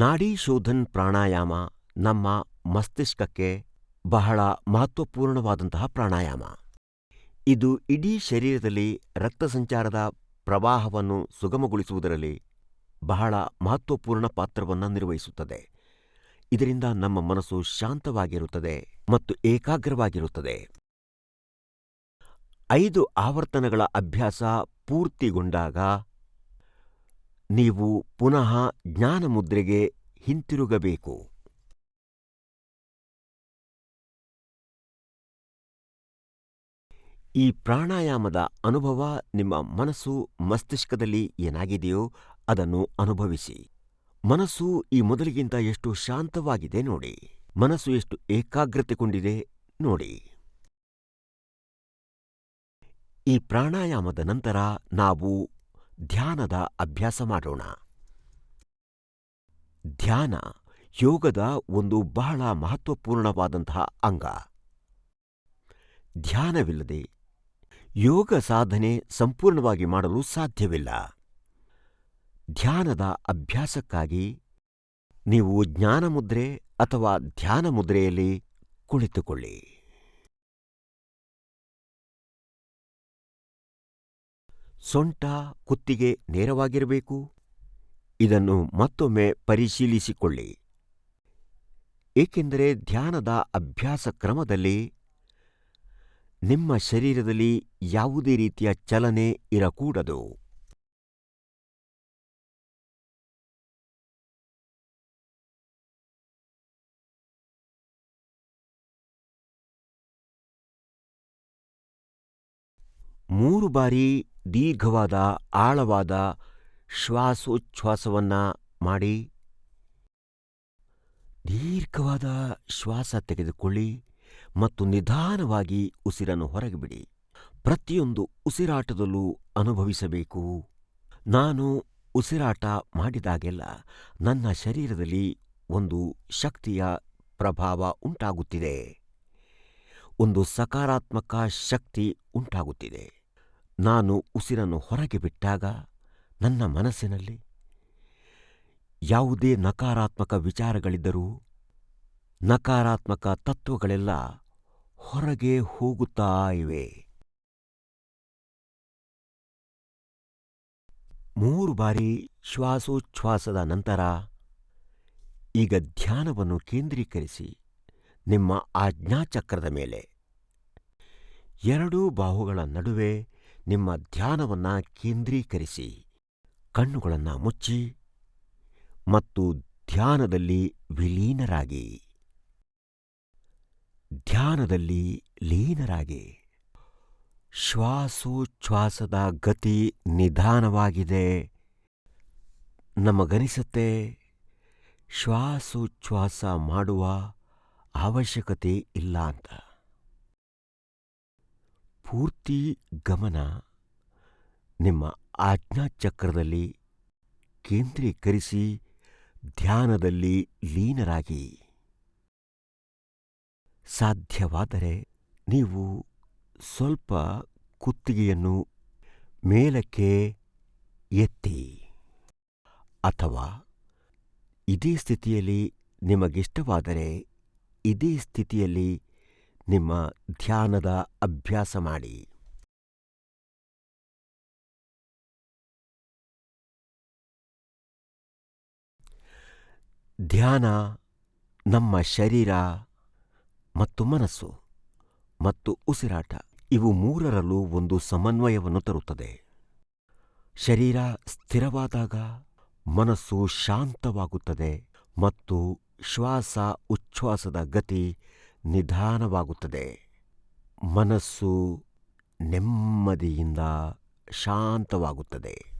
ನಾಡಿ ಶೋಧನ್ ಪ್ರಾಣಾಯಾಮ ನಮ್ಮ ಮಸ್ತಿಷ್ಕಕ್ಕೆ ಬಹಳ ಮಹತ್ವಪೂರ್ಣವಾದಂತಹ ಪ್ರಾಣಾಯಾಮ. ಇದು ಇಡೀ ಶರೀರದಲ್ಲಿ ರಕ್ತ ಸಂಚಾರದ ಪ್ರವಾಹವನ್ನು ಸುಗಮಗೊಳಿಸುವುದರಲ್ಲಿ ಬಹಳ ಮಹತ್ವಪೂರ್ಣ ಪಾತ್ರವನ್ನು ನಿರ್ವಹಿಸುತ್ತದೆ. ಇದರಿಂದ ನಮ್ಮ ಮನಸ್ಸು ಶಾಂತವಾಗಿರುತ್ತದೆ ಮತ್ತು ಏಕಾಗ್ರವಾಗಿರುತ್ತದೆ. 5 ಆವರ್ತನಗಳ ಅಭ್ಯಾಸ ಪೂರ್ತಿಗೊಂಡಾಗ ನೀವು ಪುನಃ ಜ್ಞಾನಮುದ್ರೆಗೆ ಹಿಂತಿರುಗಬೇಕು. ಈ ಪ್ರಾಣಾಯಾಮದ ಅನುಭವ ನಿಮ್ಮ ಮನಸ್ಸು ಮಸ್ತಿಷ್ಕದಲ್ಲಿ ಏನಾಗಿದೆಯೋ ಅದನ್ನು ಅನುಭವಿಸಿ. ಮನಸ್ಸು ಈ ಮೊದಲಿಗಿಂತ ಎಷ್ಟು ಶಾಂತವಾಗಿದೆ ನೋಡಿ. ಮನಸ್ಸು ಎಷ್ಟು ಏಕಾಗ್ರತೆಗೊಂಡಿದೆ ನೋಡಿ. ಈ ಪ್ರಾಣಾಯಾಮದ ನಂತರ ನಾವು ಧ್ಯಾನದ ಅಭ್ಯಾಸ ಮಾಡೋಣ. ಧ್ಯಾನ ಯೋಗದ ಒಂದು ಬಹಳ ಮಹತ್ವಪೂರ್ಣವಾದಂತಹ ಅಂಗ. ಧ್ಯಾನವಿಲ್ಲದೆ ಯೋಗ ಸಾಧನೆ ಸಂಪೂರ್ಣವಾಗಿ ಮಾಡಲು ಸಾಧ್ಯವಿಲ್ಲ. ಧ್ಯಾನದ ಅಭ್ಯಾಸಕ್ಕಾಗಿ ನೀವು ಜ್ಞಾನಮುದ್ರೆ ಅಥವಾ ಧ್ಯಾನ ಮುದ್ರೆಯಲ್ಲಿ ಕುಳಿತುಕೊಳ್ಳಿ. ಸೊಂಟ ಕುತ್ತಿಗೆ ನೇರವಾಗಿರಬೇಕು. ಇದನ್ನು ಮತ್ತೊಮ್ಮೆ ಪರಿಶೀಲಿಸಿಕೊಳ್ಳಿ. ಏಕೆಂದರೆ ಧ್ಯಾನದ ಅಭ್ಯಾಸ ಕ್ರಮದಲ್ಲಿ ನಿಮ್ಮ ಶರೀರದಲ್ಲಿ ಯಾವುದೇ ರೀತಿಯ ಚಲನೆ ಇರಕೂಡದು. ಮೂರು ಬಾರಿ ದೀರ್ಘವಾದ ಆಳವಾದ ಶ್ವಾಸೋಚ್ಛ್ವಾಸವನ್ನ ಮಾಡಿ. ದೀರ್ಘವಾದ ಶ್ವಾಸ ತೆಗೆದುಕೊಳ್ಳಿ ಮತ್ತು ನಿಧಾನವಾಗಿ ಉಸಿರನ್ನು ಹೊರಗೆ ಬಿಡಿ. ಪ್ರತಿಯೊಂದು ಉಸಿರಾಟದಲ್ಲೂ ಅನುಭವಿಸಬೇಕು. ನಾನು ಉಸಿರಾಟ ಮಾಡಿದಾಗೆಲ್ಲ ನನ್ನ ಶರೀರದಲ್ಲಿ ಒಂದು ಶಕ್ತಿಯ ಪ್ರಭಾವ ಉಂಟಾಗುತ್ತಿದೆ. ಒಂದು ಸಕಾರಾತ್ಮಕ ಶಕ್ತಿ ಉಂಟಾಗುತ್ತಿದೆ. ನಾನು ಉಸಿರನ್ನು ಹೊರಗೆ ಬಿಟ್ಟಾಗ ನನ್ನ ಮನಸ್ಸಿನಲ್ಲಿ ಯಾವುದೇ ನಕಾರಾತ್ಮಕ ವಿಚಾರಗಳಿದ್ದರೂ ನಕಾರಾತ್ಮಕ ತತ್ವಗಳೆಲ್ಲ ಹೊರಗೆ ಹೋಗುತ್ತಾ ಇವೆ. 3 ಬಾರಿ ಶ್ವಾಸೋಚ್ಛ್ವಾಸದ ನಂತರ ಈಗ ಧ್ಯಾನವನ್ನು ಕೇಂದ್ರೀಕರಿಸಿ ನಿಮ್ಮ ಆಜ್ಞಾಚಕ್ರದ ಮೇಲೆ 2 ಬಾಹುಗಳ ನಡುವೆ ನಿಮ್ಮ ಧ್ಯಾನವನ್ನ ಕೇಂದ್ರೀಕರಿಸಿ ಕಣ್ಣುಗಳನ್ನು ಮುಚ್ಚಿ ಮತ್ತು ಧ್ಯಾನದಲ್ಲಿ ವಿಲೀನರಾಗಿ. ಧ್ಯಾನದಲ್ಲಿ ಲೀನರಾಗಿ. ಶ್ವಾಸೋಚ್ಛ್ವಾಸದ ಗತಿ ನಿಧಾನವಾಗಿದೆ. ನಮಗನಿಸುತ್ತೆ ಶ್ವಾಸೋಚ್ಛ್ವಾಸ ಮಾಡುವ ಅವಶ್ಯಕತೆ ಇಲ್ಲ ಅಂತ. ಪೂರ್ತಿ ಗಮನ ನಿಮ್ಮ ಆಜ್ಞಾಚಕ್ರದಲ್ಲಿ ಕೇಂದ್ರೀಕರಿಸಿ ಧ್ಯಾನದಲ್ಲಿ ಲೀನರಾಗಿ. ಸಾಧ್ಯವಾದರೆ ನೀವು ಸ್ವಲ್ಪ ಕುತ್ತಿಗೆಯನ್ನು ಮೇಲಕ್ಕೆ ಎತ್ತಿ, ಅಥವಾ ಇದೇ ಸ್ಥಿತಿಯಲ್ಲಿ ನಿಮಗಿಷ್ಟವಾದರೆ ಇದೇ ಸ್ಥಿತಿಯಲ್ಲಿ ನಿಮ್ಮ ಧ್ಯಾನದ ಅಭ್ಯಾಸ ಮಾಡಿ. ಧ್ಯಾನ ನಮ್ಮ ಶರೀರ ಮತ್ತು ಮನಸ್ಸು ಮತ್ತು ಉಸಿರಾಟ ಇವು ಮೂರರಲ್ಲೂ ಒಂದು ಸಮನ್ವಯವನ್ನು ತರುತ್ತದೆ. ಶರೀರ ಸ್ಥಿರವಾದಾಗ ಮನಸ್ಸು ಶಾಂತವಾಗುತ್ತದೆ ಮತ್ತು ಶ್ವಾಸ ಉಚ್ಛ್ವಾಸದ ಗತಿ ನಿಧಾನವಾಗುತ್ತದೆ. ಮನಸ್ಸು ನೆಮ್ಮದಿಯಿಂದ ಶಾಂತವಾಗುತ್ತದೆ.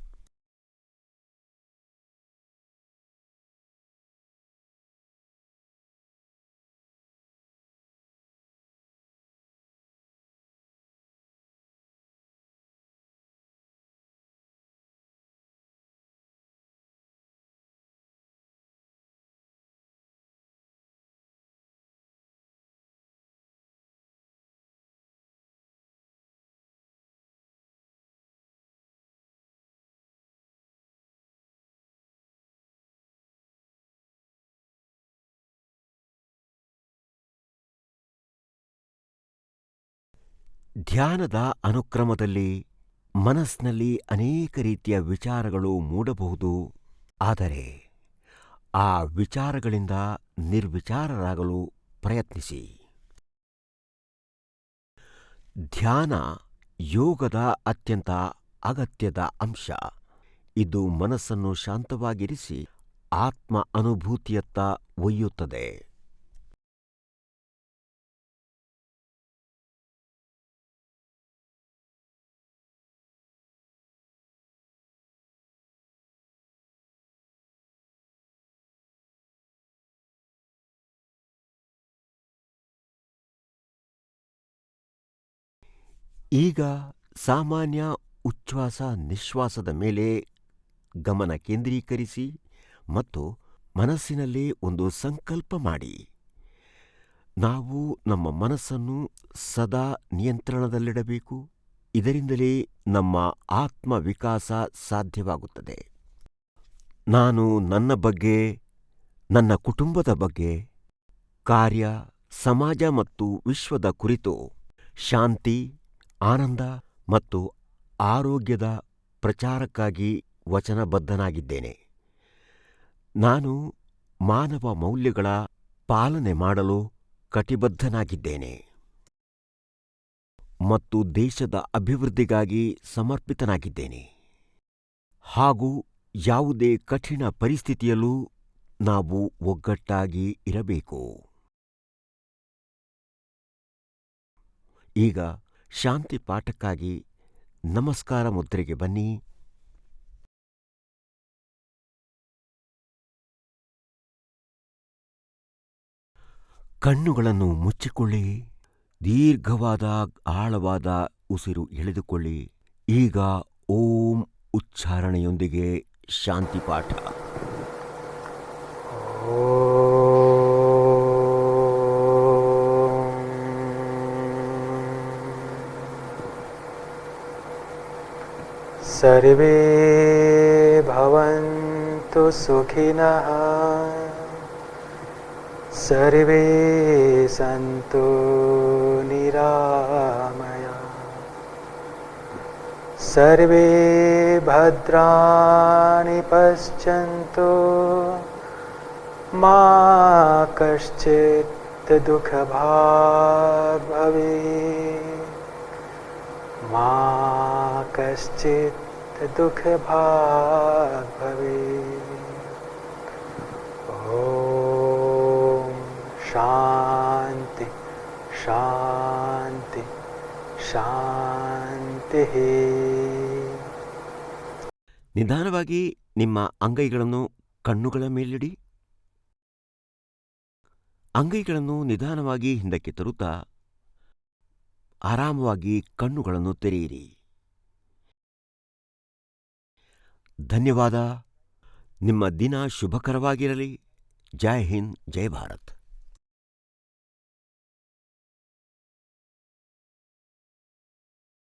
ಧ್ಯಾನದ ಅನುಕ್ರಮದಲ್ಲಿ ಮನಸ್ಸಿನಲ್ಲಿ ಅನೇಕ ರೀತಿಯ ವಿಚಾರಗಳು ಮೂಡಬಹುದು. ಆದರೆ ಆ ವಿಚಾರಗಳಿಂದ ನಿರ್ವಿಚಾರರಾಗಲು ಪ್ರಯತ್ನಿಸಿ. ಧ್ಯಾನ ಯೋಗದ ಅತ್ಯಂತ ಅಗತ್ಯದ ಅಂಶ. ಇದು ಮನಸ್ಸನ್ನು ಶಾಂತವಾಗಿರಿಸಿ ಆತ್ಮ ಅನುಭೂತಿಯತ್ತ ಒಯ್ಯುತ್ತದೆ. ಈಗ ಸಾಮಾನ್ಯ ಉಚ್ಛ್ವಾಸ ನಿಶ್ವಾಸದ ಮೇಲೆ ಗಮನ ಕೇಂದ್ರೀಕರಿಸಿ ಮತ್ತು ಮನಸ್ಸಿನಲ್ಲಿ ಒಂದು ಸಂಕಲ್ಪ ಮಾಡಿ. ನಾವು ನಮ್ಮ ಮನಸ್ಸನ್ನು ಸದಾ ನಿಯಂತ್ರಣದಲ್ಲಿಡಬೇಕು. ಇದರಿಂದಲೇ ನಮ್ಮ ಆತ್ಮ ವಿಕಾಸ ಸಾಧ್ಯವಾಗುತ್ತದೆ. ನಾನು ನನ್ನ ಬಗ್ಗೆ, ನನ್ನ ಕುಟುಂಬದ ಬಗ್ಗೆ, ಕಾರ್ಯ, ಸಮಾಜ ಮತ್ತು ವಿಶ್ವದ ಕುರಿತು ಶಾಂತಿ, ಆನಂದ ಮತ್ತು ಆರೋಗ್ಯದ ಪ್ರಚಾರಕ್ಕಾಗಿ ವಚನಬದ್ಧನಾಗಿದ್ದೇನೆ. ನಾನು ಮಾನವ ಮೌಲ್ಯಗಳ ಪಾಲನೆ ಮಾಡಲು ಕಟಿಬದ್ಧನಾಗಿದ್ದೇನೆ ಮತ್ತು ದೇಶದ ಅಭಿವೃದ್ಧಿಗಾಗಿ ಸಮರ್ಪಿತನಾಗಿದ್ದೇನೆ. ಹಾಗೂ ಯಾವುದೇ ಕಠಿಣ ಪರಿಸ್ಥಿತಿಯಲ್ಲೂ ನಾವು ಒಗ್ಗಟ್ಟಾಗಿ ಇರಬೇಕು. ಈಗ ಶಾಂತಿ ಪಾಠಕ್ಕಾಗಿ ನಮಸ್ಕಾರ ಮುದ್ರೆಗೆ ಬನ್ನಿ. ಕಣ್ಣುಗಳನ್ನು ಮುಚ್ಚಿಕೊಳ್ಳಿ. ದೀರ್ಘವಾದ ಆಳವಾದ ಉಸಿರು ಎಳೆದುಕೊಳ್ಳಿ. ಈಗ ಓಂ ಉಚ್ಚಾರಣೆಯೊಂದಿಗೆ ಶಾಂತಿ ಪಾಠ. ಸರ್ವೇ ಭವಂತು ಸುಖಿನಃ, ಸರ್ವೇ ಸಂತು ನಿರಾಮಯಃ, ಸರ್ವೇ ಭದ್ರಾಣಿ ಪಶ್ಯಂತು ಮಾ ಕಶ್ಚಿತ್ ದುಃಖಭಾಗ್ ಭವೇತ್, ಮಾ ಕಶ್ಚಿತ್ दुःखभाग् भवेत्। ಓಂ ಶಾಂತಿ ಶಾಂತಿ ಶಾಂತಿ. ನಿಧಾನವಾಗಿ ನಿಮ್ಮ ಅಂಗೈಗಳನ್ನು ಕಣ್ಣುಗಳ ಮೇಲಿಡಿ. ಅಂಗೈಗಳನ್ನು ನಿಧಾನವಾಗಿ ಹಿಂದಕ್ಕೆ ತರುತ್ತಾ ಆರಾಮವಾಗಿ ಕಣ್ಣುಗಳನ್ನು ತೆರೆಯಿರಿ. ಧನ್ಯವಾದ. ನಿಮ್ಮ ದಿನ ಶುಭಕರವಾಗಿರಲಿ. ಜೈ ಹಿಂದ್, ಜೈ ಭಾರತ್.